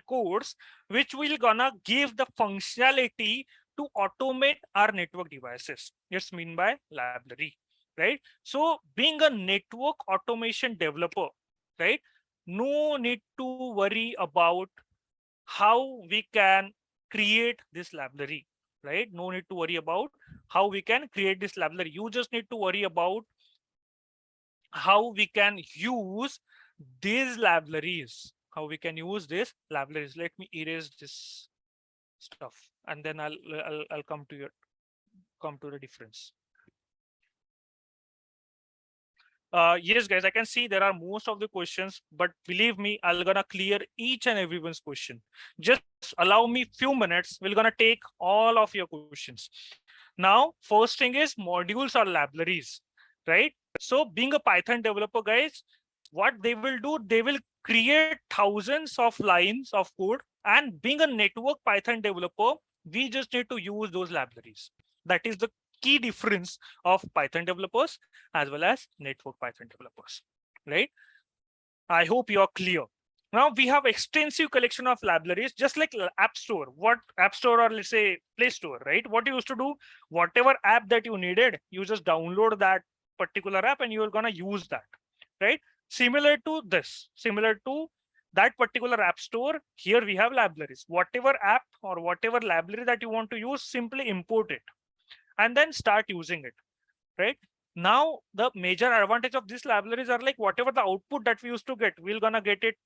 A: codes which will gonna give the functionality to automate our network devices. It's mean by library, right? So being a network automation developer, right, no need to worry about how we can create this library, right? No need to worry about how we can create this library. You just need to worry about how we can use these libraries. How we can use these libraries. Let me erase this stuff, and then I'll come to the difference. Yes, guys, I can see there are most of the questions, but believe me, I'm gonna clear each and everyone's question. Just allow me few minutes. We're gonna take all of your questions. Now, first thing is modules or libraries, right? So being a Python developer, guys, what they will do, they will create thousands of lines of code. And being a network Python developer, we just need to use those libraries. That is the key difference of Python developers as well as network Python developers, right? I hope you are clear. Now we have extensive collection of libraries, just like App Store. What App Store, or let's say Play Store, right? What you used to do, whatever app that you needed, you just download that particular app and you're gonna use that, right? Similar to this, similar to that particular App Store, here we have libraries. Whatever app or whatever library that you want to use, simply import it and then start using it, right? Now the major advantage of these libraries are like whatever the output that we used to get, we're gonna get it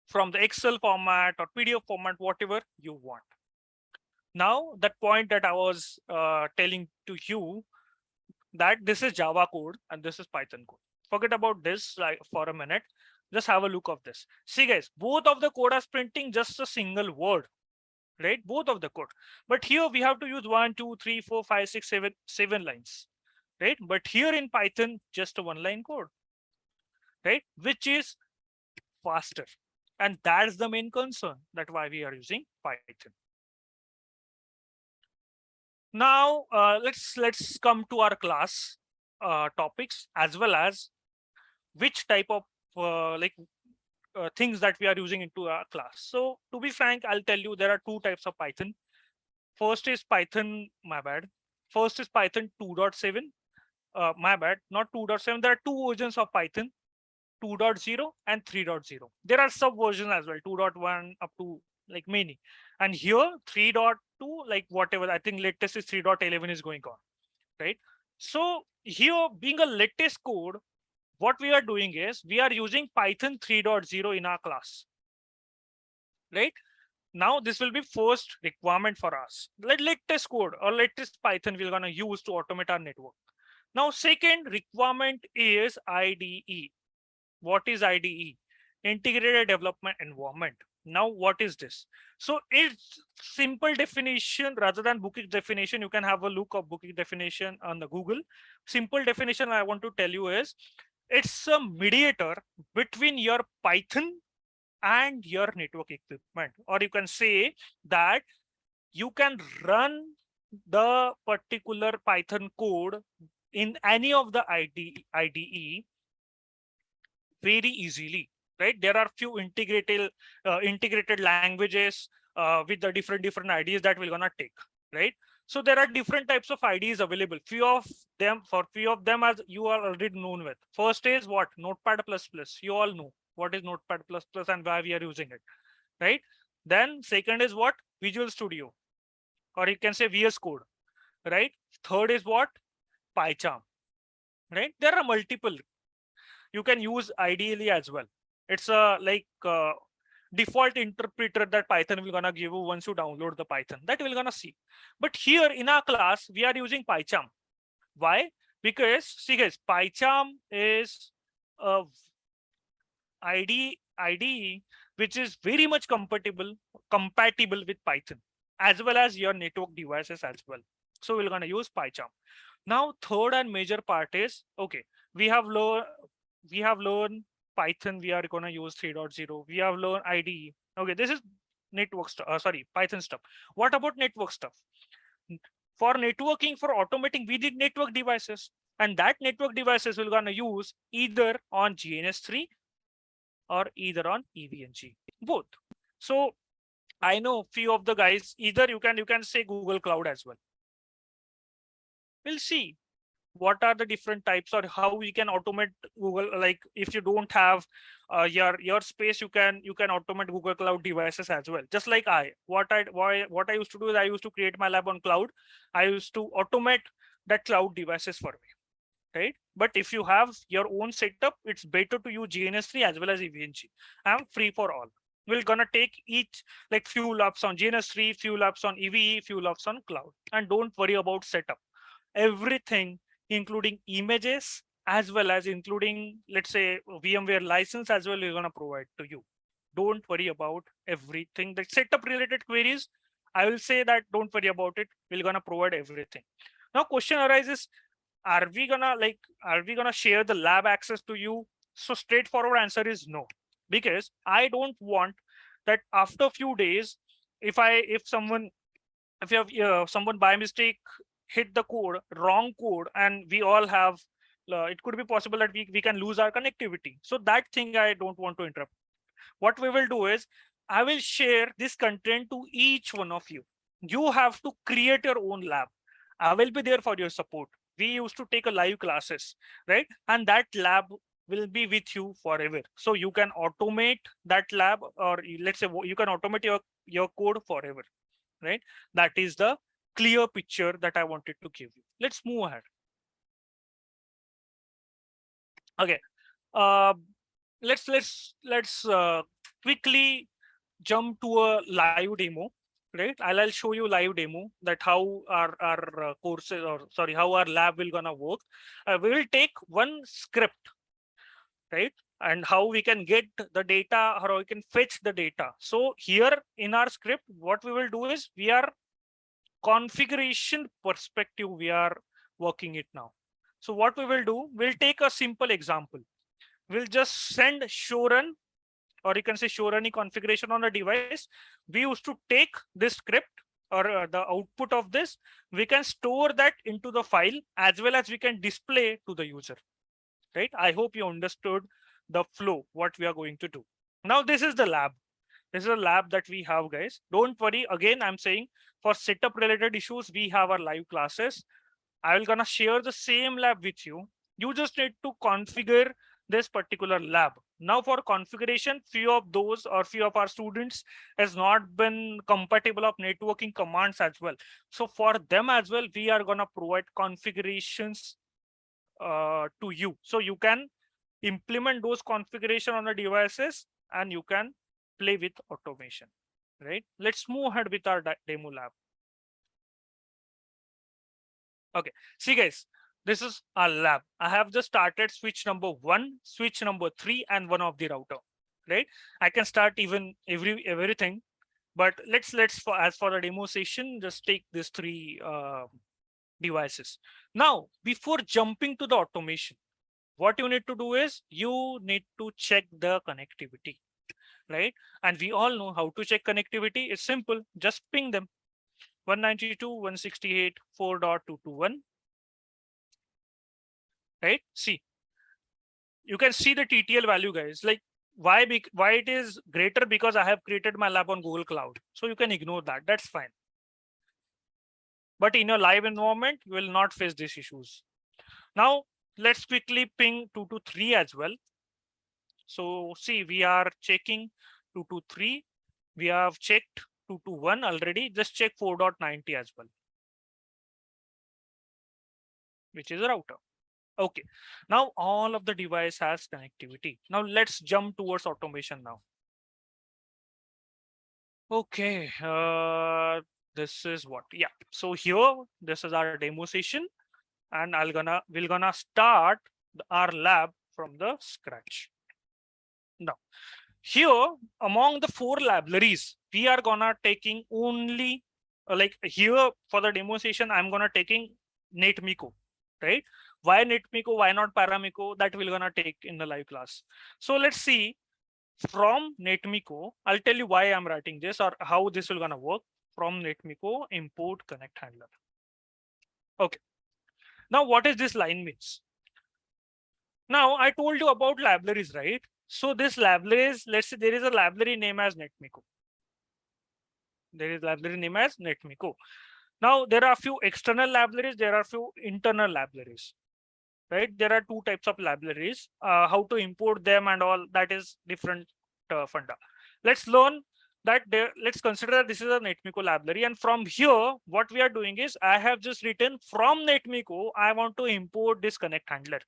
A: from the Excel format or PDF format, whatever you want. Now that point that I was telling to you, that this is Java code and this is Python code. Forget about this like for a minute. Just have a look of this. See guys, both of the code are printing just a single word, right? Both of the code. But here we have to use 1, 2, 3, 4, 5, 6, 7 lines, right? But here in Python, just a one line code, right? Which is faster. And that's the main concern, that why we are using Python. Now let's come to our class topics, as well as which type of things that we are using into our class. So to be frank, I'll tell you there are two types of Python. First is Python, my bad. First is Python 2.7. My bad, not 2.7. There are two versions of Python, 2.0 and 3.0. There are sub versions as well, 2.1 up to like many. And here 3.2, like whatever, I think latest is 3.11 is going on, right? So here, being a latest code, what we are doing is we are using Python 3.0 in our class, right? Now this will be first requirement for us. Latest code or latest Python we're gonna use to automate our network. Now second requirement is IDE. What is IDE? Integrated Development Environment. Now what is this? So it's simple definition rather than booking definition. You can have a look of booking definition on the Google. Simple definition I want to tell you is it's a mediator between your Python and your network equipment, or you can say that you can run the particular Python code in any of the IDE very easily, right? There are few integrated languages with the different IDEs that we're gonna take, right? So there are different types of IDEs available. Few of them, as you are already known with. First is what? Notepad++. You all know what is Notepad++ and why we are using it, right? Then second is what? Visual Studio, or you can say VS Code, right? Third is what? PyCharm, right? There are multiple. You can use ideally as well. It's a default interpreter that Python will gonna give you once you download the Python, that we're gonna see. But here in our class, we are using PyCharm. Why? Because see guys, PyCharm is a IDE which is very much compatible with Python, as well as your network devices as well. So we're gonna use PyCharm. Now third and major part is, okay, we have learned Python, we are gonna use 3.0. We have learned IDE. Okay, this is network stuff. Python stuff. What about network stuff? For networking, for automating, we did network devices, and that network devices we're gonna use either on GNS3 or either on EVNG, both. So I know few of the guys, either you can say Google Cloud as well. We'll see what are the different types, or how we can automate Google. Like if you don't have your space, you can automate Google Cloud devices as well. Just like what I used to do is I used to create my lab on cloud. I used to automate that cloud devices for me, right? But if you have your own setup, it's better to use GNS3 as well as EVNG. I'm free for all. We're gonna take each like few laps on GNS3, few laps on EVE, few laps on cloud, and don't worry about setup. Everything, including images, as well as including, let's say, VMware license as well, we're going to provide to you. Don't worry about everything. The setup related queries, I will say that don't worry about it. We're going to provide everything. Now question arises, are we gonna share the lab access to you? So straightforward answer is no, because I don't want that after a few days, if someone by mistake hit the wrong code, and we all have it could be possible that we can lose our connectivity. So that thing I don't want to interrupt. What we will do is I will share this content to each one of you. You have to create your own lab. I will be there for your support. We used to take a live classes, right? And that lab will be with you forever. So you can automate that lab, or let's say you can automate your code forever, right? That is the clear picture that I wanted to give you. Let's move ahead. Okay. Let's quickly jump to a live demo, right? I'll show you live demo that how our courses, or sorry, how our lab will gonna work. We will take one script, right? And how we can get the data, or how we can fetch the data. So here in our script, what we will do is we are configuration perspective, we are working it now. So what we will do, we'll take a simple example. We'll just send show run, or you can say show running configuration on a device. We used to take this script, or the output of this, we can store that into the file, as well as we can display to the user, right? I hope you understood the flow, what we are going to do. Now this is the lab. This is a lab that we have, guys. Don't worry. Again, I'm saying for setup related issues, we have our live classes. I will gonna share the same lab with you. You just need to configure this particular lab. Now for configuration, few of our students has not been compatible of networking commands as well. So for them as well, we are gonna provide configurations to you. So you can implement those configuration on the devices, and you can play with automation, right? Let's move ahead with our demo lab. Okay, see guys, this is our lab. I have just started switch number 1, switch number 3, and one of the router, right? I can start even everything, but let's as for the demo session, just take these 3 devices. Now, before jumping to the automation, what you need to do is you need to check the connectivity, right? And we all know how to check connectivity. It's simple, just ping them. 192.168.4.221, right? See, you can see the TTL value, guys. Like why it is greater? Because I have created my lab on Google Cloud. So you can ignore that. That's fine. But in your live environment, you will not face these issues. Now, let's quickly ping 223 as well. So see, we are checking 223. We have checked 221 already. Just check 4.90 as well, which is a router. Okay, now all of the device has connectivity. Now let's jump towards automation now. Okay, this is what, yeah. So here, this is our demo session, and we're gonna start our lab from the scratch. Now, here among the 4 libraries, we are gonna taking only like here for the demo session, I'm gonna taking NetMiko, right? Why NetMiko? Why not Paramiko? That we're gonna take in the live class. So let's see from NetMiko. I'll tell you why I'm writing this, or how this will gonna work. From NetMiko, import connect handler. Okay. Now what is this line means? Now I told you about libraries, right? So this libraries, let's say there is a library name as NetMiko. There is library name as NetMiko. Now there are a few external libraries, there are a few internal libraries, right? There are 2 types of libraries. How to import them and all, that is different funda. Let's learn that let's consider that this is a NetMiko library, and from here what we are doing is I have just written from NetMiko I want to import this connect handler.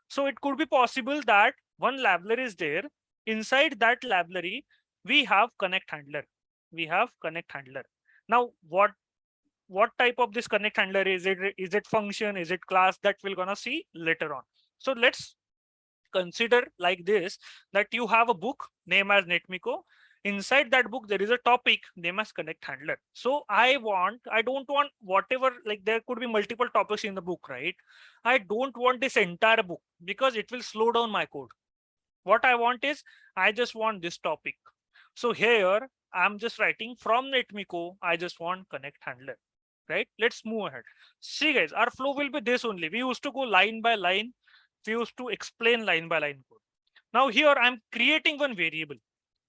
A: So it could be possible that one library is there. Inside that library we have connect handler. We have connect handler. Now what type of this connect handler is it? Is it function? Is it class? That we're gonna see later on. So let's consider like this, that you have a book name as Netmiko. Inside that book there is a topic named as connect handler. So I don't want whatever, like there could be multiple topics in the book, right? I don't want this entire book because it will slow down my code. What I want is, I just want this topic. So here I'm just writing from Netmiko, I just want connect handler, right? Let's move ahead. See guys, our flow will be this only. We used to go line by line. We used to explain line by line code. Now here I'm creating one variable.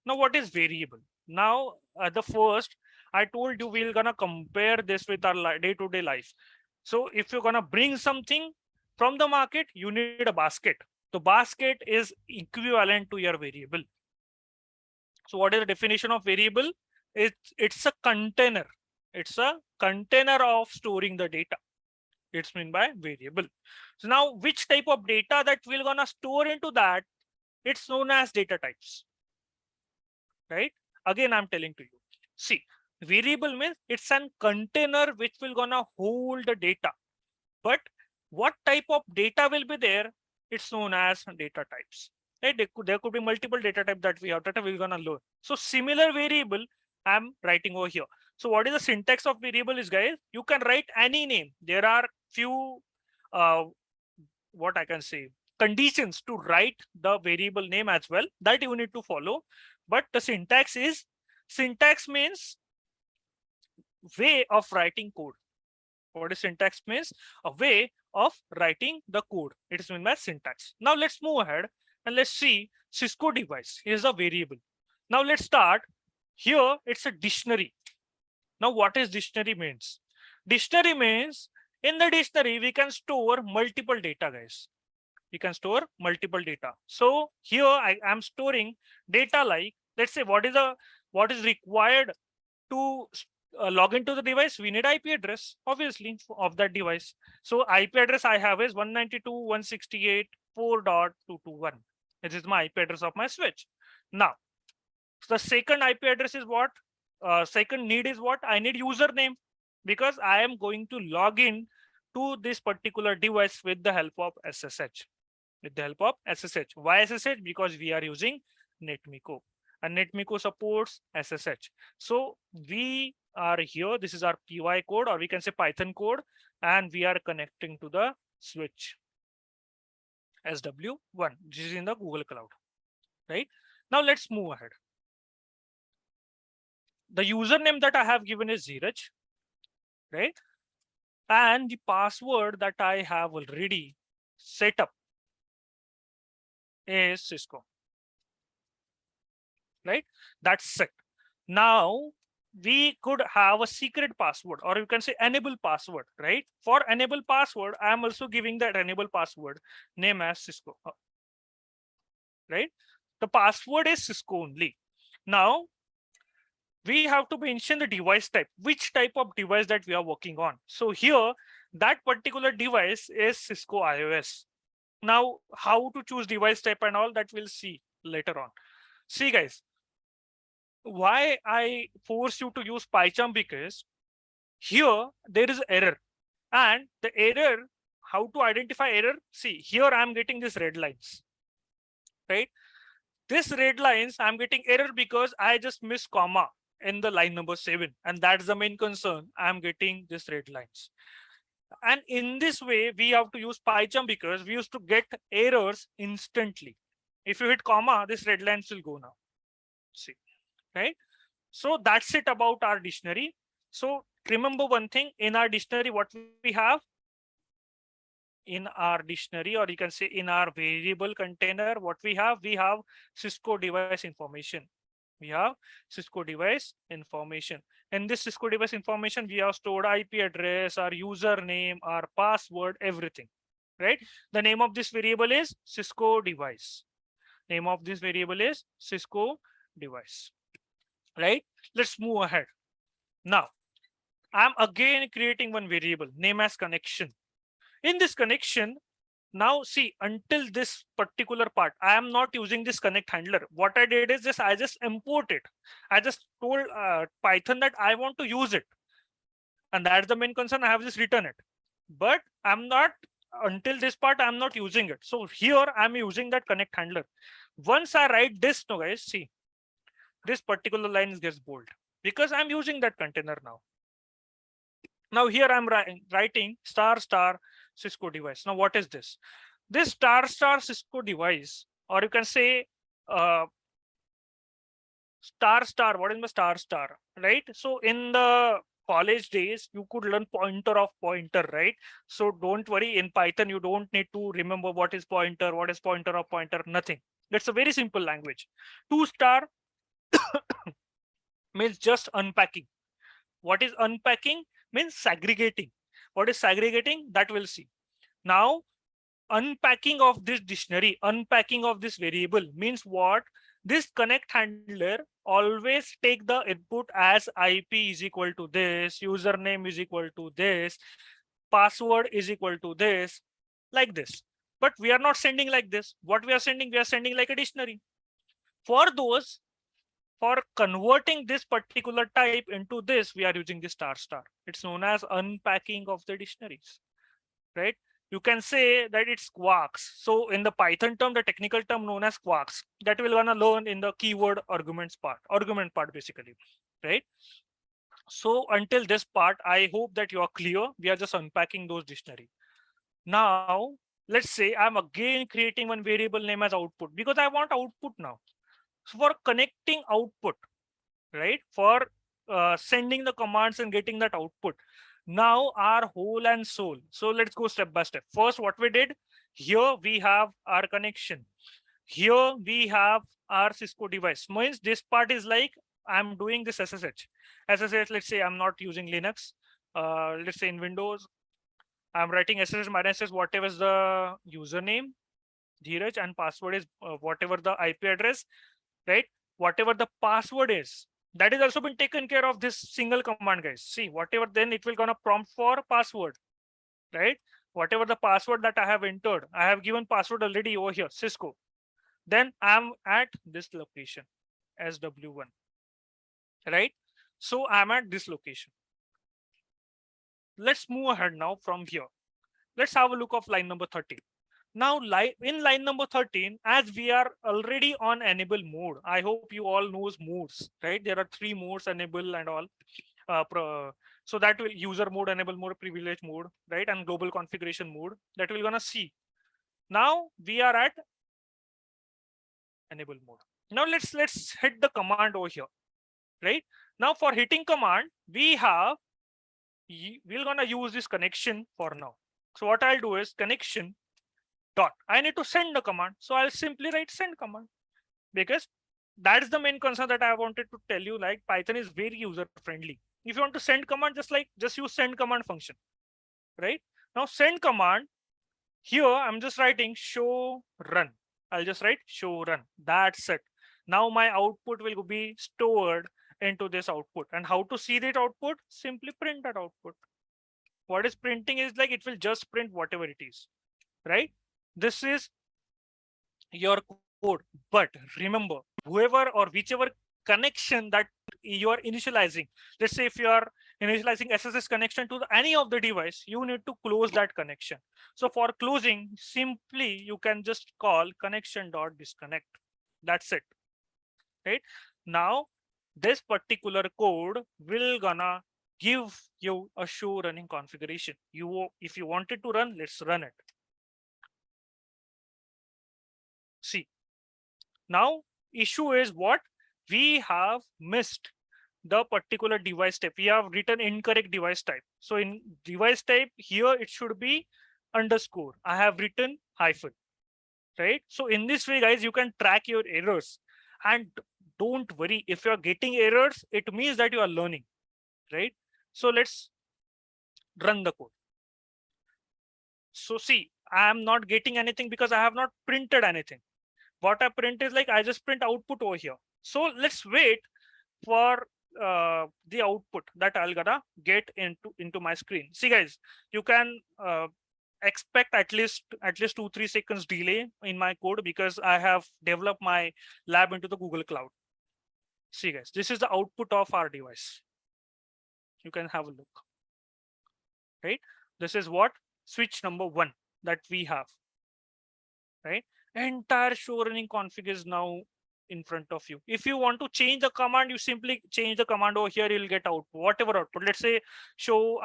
A: Now what is variable? Now the first, I told you we're gonna compare this with our day-to-day life. So if you're gonna bring something from the market, you need a basket. The basket is equivalent to your variable. So what is the definition of variable? It's a container. It's a container of storing the data. It's meant by variable. So now which type of data that we're gonna store into that, it's known as data types, right? Again, I'm telling to you, see, variable means it's an container which will gonna hold the data. But what type of data will be there? It's known as data types. Right? There could be multiple data types that we're gonna learn. So similar variable I'm writing over here. So what is the syntax of variable is, guys? You can write any name. There are few what I can say, conditions to write the variable name as well that you need to follow. But the syntax means way of writing code. What is syntax means? A way of writing the code. It is meant by syntax. Now let's move ahead and let's see Cisco device is a variable. Now let's start. Here it's a dictionary. Now what is dictionary means? Dictionary means in the dictionary we can store multiple data, guys. We can store multiple data. So here I am storing data like, let's say what is required to log into the device. We need IP address, obviously, of that device. So IP address I have is 192.168.4.221. This is my IP address of my switch. Now, the second IP address is what? Second need is what? I need username, because I am going to log in to this particular device with the help of SSH. With the help of SSH. Why SSH? Because we are using Netmiko. And Netmiko supports SSH. So we are here. This is our PY code, or we can say Python code, and we are connecting to the switch SW1. This is in the Google Cloud, right? Now let's move ahead. The username that I have given is Ziraj, right? And the password that I have already set up is Cisco, right? That's set. Now we could have a secret password, or you can say enable password, right? For enable password, I am also giving that enable password name as Cisco, right? The password is Cisco only. Now we have to mention the device type, which type of device that we are working on. So here, that particular device is Cisco iOS. Now, how to choose device type and all that we'll see later on. See guys, why I force you to use PyCharm, because here there is error, and the error, how to identify error? See, here I'm getting these red lines, right? This red lines, I'm getting error because I just missed comma in the line number 7, and that's the main concern. I'm getting this red lines. And in this way, we have to use PyCharm because we used to get errors instantly. If you hit comma, this red lines will go now. See, right? So that's it about our dictionary. So remember one thing, in our dictionary, what we have? In our dictionary, or you can say in our variable container, what we have Cisco device information. We have Cisco device information. In this Cisco device information, we have stored IP address, our username, our password, everything, right? The name of this variable is Cisco device. Name of this variable is Cisco device, right? Let's move ahead. Now, I'm again creating one variable name as connection. In this connection, now see, until this particular part, I am not using this connect handler. What I did is I just import it. I just told Python that I want to use it. And that's the main concern. I have just written it. But I'm not until this part, I'm not using it. So here I'm using that connect handler. Once I write this now, guys, see, this particular line gets bold because I'm using that container now. Now here I'm writing star star Cisco device. Now what is this? This star star Cisco device, or you can say star star. What is my star star? Right. So in the college days, you could learn pointer of pointer, right? So don't worry. In Python, you don't need to remember what is pointer, what is pointer of pointer. Nothing. That's a very simple language. 2 star means just unpacking. What is unpacking? Means segregating. What is segregating? That we'll see. Now, unpacking of this dictionary, unpacking of this variable means what? This connect handler always take the input as IP is equal to this, username is equal to this, password is equal to this, like this. But we are not sending like this. What we are sending like a dictionary. For those, for converting this particular type into this, we are using the star star. It's known as unpacking of the dictionaries, right? You can say that it's quarks. So in the Python term, the technical term known as quarks, that we're gonna learn in the keyword argument part basically, right? So until this part, I hope that you are clear. We are just unpacking those dictionary. Now, let's say I'm again creating one variable name as output because I want output now. So for connecting output, right? For sending the commands and getting that output. Now our whole and soul. So let's go step by step. First, what we did here, we have our connection. Here we have our Cisco device. Means this part is like I'm doing this SSH. SSH, let's say I'm not using Linux. Let's say in Windows, I'm writing SSH minus S, whatever is the username, Dheeraj, and password is whatever the IP address, right? Whatever the password is, that is also been taken care of this single command, guys. See, whatever, then it will gonna prompt for password, right? Whatever the password that I have entered, I have given password already over here, Cisco. Then I'm at this location, SW1, right? So I'm at this location. Let's move ahead now from here. Let's have a look of line number 13. Now, in line number 13, as we are already on enable mode, I hope you all knows modes, right? There are 3 modes, enable and all. So that will user mode, enable mode, privilege mode, right? And global configuration mode that we're gonna see. Now we are at enable mode. Now let's hit the command over here, right? Now for hitting command, we're gonna use this connection for now. So what I'll do is connection dot. I need to send the command. So I'll simply write send command because that's the main concern that I wanted to tell you. Like Python is very user friendly. If you want to send command, just use send command function, right? Now send command here, I'm just writing show run. I'll just write show run. That's it. Now my output will be stored into this output. And how to see that output? Simply print that output. What is printing is like it will just print whatever it is, right? This is your code. But remember, whoever or whichever connection that you are initializing, let's say if you are initializing SSH connection to any of the device, you need to close that connection. So for closing, simply you can just call connection.disconnect. That's it, right? Now this particular code will gonna give you a show running configuration. If you wanted to run, let's run it. See, now issue is what? We have missed the particular device type. We have written incorrect device type. So in device type here, it should be underscore. I have written hyphen, right? So in this way, guys, you can track your errors. And don't worry, if you're getting errors, it means that you are learning, right? So let's run the code. So see, I am not getting anything because I have not printed anything. What I print is like I just print output over here. So let's wait for the output that I'll gonna get into my screen. See guys, you can expect at least 2-3 seconds delay in my code because I have developed my lab into the Google Cloud. See guys, this is the output of our device. You can have a look, right? This is what switch number 1. that we have, right? Entire show running config is now in front of you. If you want to change the command, you simply change the command over here, you'll get output, whatever output. Let's say show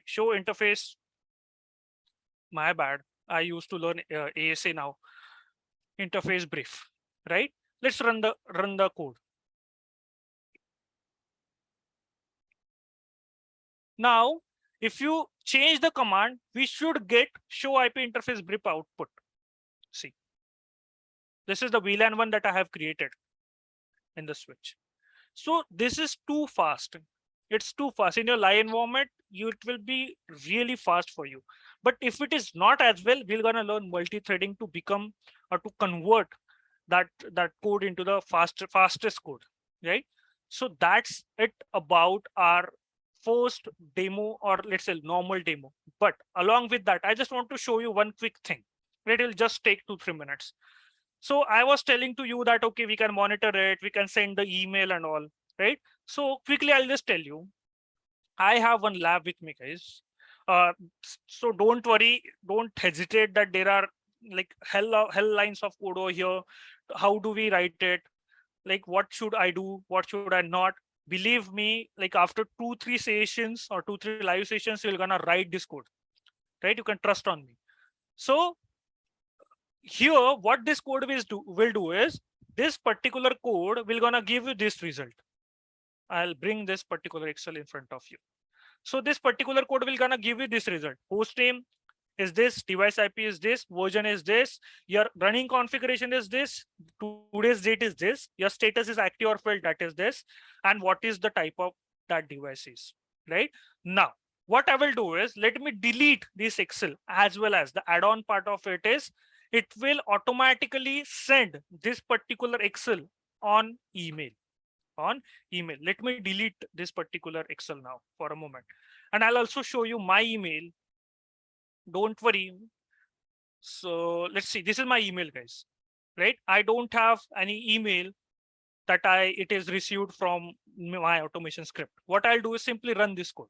A: show interface. My bad. I used to learn ASA now. Interface brief, right? Let's run the code. Now, if you change the command, we should get show IP interface brief output. See, this is the VLAN one that I have created in the switch. So this is too fast. It's too fast. In your live environment, it will be really fast for you. But if it is not as well, we're gonna learn multi-threading to become or to convert that code into the fastest code, right? So that's it about our first demo, or let's say normal demo. But along with that, I just want to show you one quick thing. It will just take 2-3 minutes. So I was telling to you that, okay, we can monitor it, we can send the email and all, right? So quickly, I'll just tell you, I have one lab with me, guys. So don't worry, don't hesitate that there are like hell lines of code over here. How do we write it? Like, what should I do? What should I not? Believe me, like after 2-3 sessions or 2-3 live sessions, you're gonna write this code, right? You can trust on me. So here, what this code will do is this particular code will gonna give you this result. I'll bring this particular Excel in front of you. So this particular code will gonna give you this result. Host name is this, device IP is this, version is this, your running configuration is this, today's date is this, your status is active or failed, that is this, and what is the type of that device is, right? Now, what I will do is, let me delete this Excel, as well as the add-on part of it is, it will automatically send this particular Excel on email. Let me delete this particular Excel now for a moment. And I'll also show you my email. Don't worry. So let's see, this is my email, guys, right? I don't have any email that it is received from my automation script. What I'll do is simply run this code.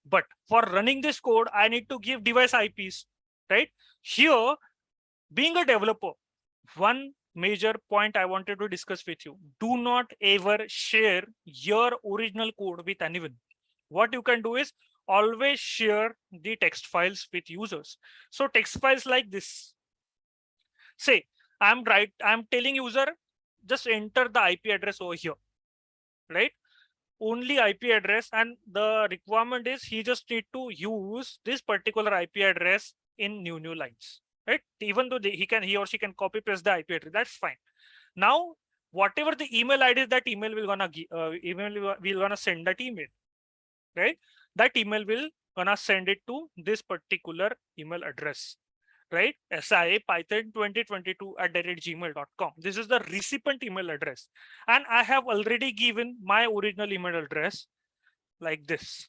A: But for running this code, I need to give device IPs, right? Here, being a developer, one major point I wanted to discuss with you: do not ever share your original code with anyone. What you can do is always share the text files with users. So text files like this. Say, I'm telling user, just enter the IP address over here, right? Only IP address, and the requirement is he just need to use this particular IP address in new lines, right? Even though he or she can copy paste the IP address, that's fine. Now, whatever the email ID is, that email will gonna send that email, right? That email will gonna send it to this particular email address, right? siapython2022@gmail.com. This is the recipient email address, and I have already given my original email address like this.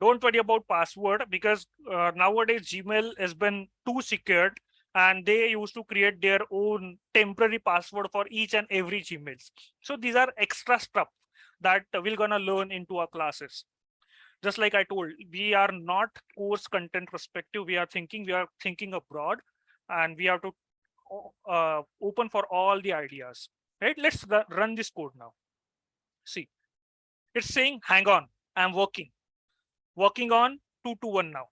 A: Don't worry about password, because nowadays Gmail has been too secured, and they used to create their own temporary password for each and every Gmails. So these are extra stuff that we're gonna learn into our classes. Just like I told, we are not course content perspective. We are thinking abroad, and we have to open for all the ideas, right? Let's run this code now. See, it's saying, hang on, I'm working on 221 now.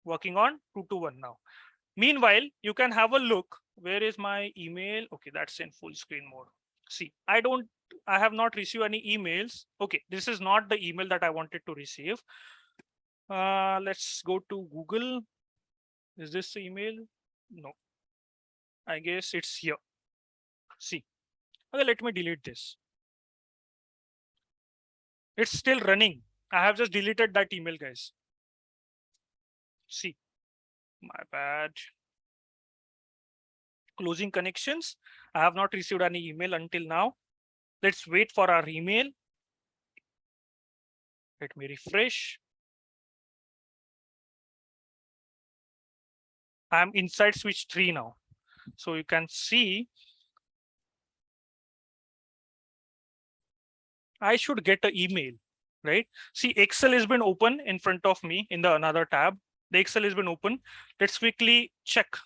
A: Working on 221 now. Meanwhile, you can have a look. Where is my email? Okay, that's in full screen mode. See, I have not received any emails. Okay, this is not the email that I wanted to receive. Let's go to Google. Is this the email? No, I guess it's here. See, okay, let me delete this. It's still running. I have just deleted that email, guys. See, my bad. Closing connections. I have not received any email until now. Let's wait for our email. Let me refresh. I'm inside switch 3 now. So you can see I should get an email, right? See, Excel has been open in front of me in the another tab. The Excel has been open. Let's quickly check.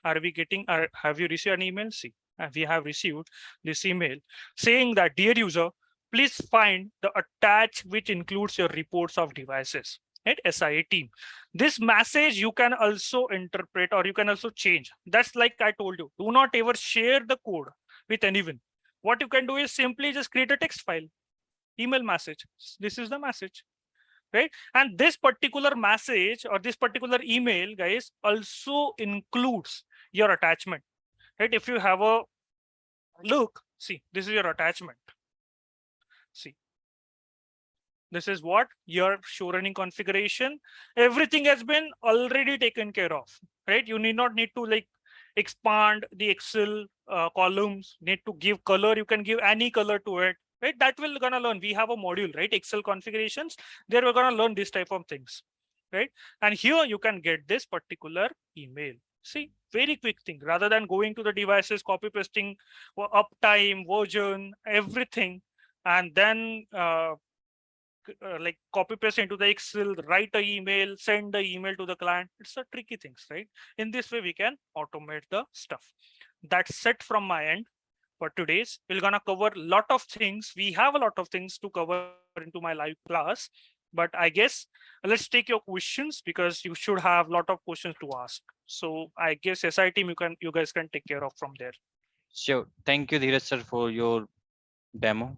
A: Are we getting, have you received an email? See, we have received this email saying that, dear user, please find the attach which includes your reports of devices. Right, SIA team. This message you can also interpret or you can also change. That's like I told you, do not ever share the code with anyone. What you can do is simply just create a text file, email message. This is the message, right? And this particular message or this particular email, guys, also includes your attachment, right? If you have a look, see, this is your attachment. See, this is what your show running configuration. Everything has been already taken care of, right? You need not need to like expand the Excel columns, need to give color. You can give any color to it, right? That we're gonna learn. We have a module, right? Excel configurations. There we're gonna learn this type of things, right? And here you can get this particular email. See, very quick thing. Rather than going to the devices, copy pasting, uptime, version, everything, and then like copy paste into the Excel, write a email, send the email to the client. It's a tricky things, right? In this way, we can automate the stuff. That's it from my end for today's. We're gonna cover a lot of things. We have a lot of things to cover into my live class, but I guess let's take your questions because you should have a lot of questions to ask. So I guess SI team, you guys can take care of from there.
C: Sure. Thank you, Dheeraj sir, for your demo.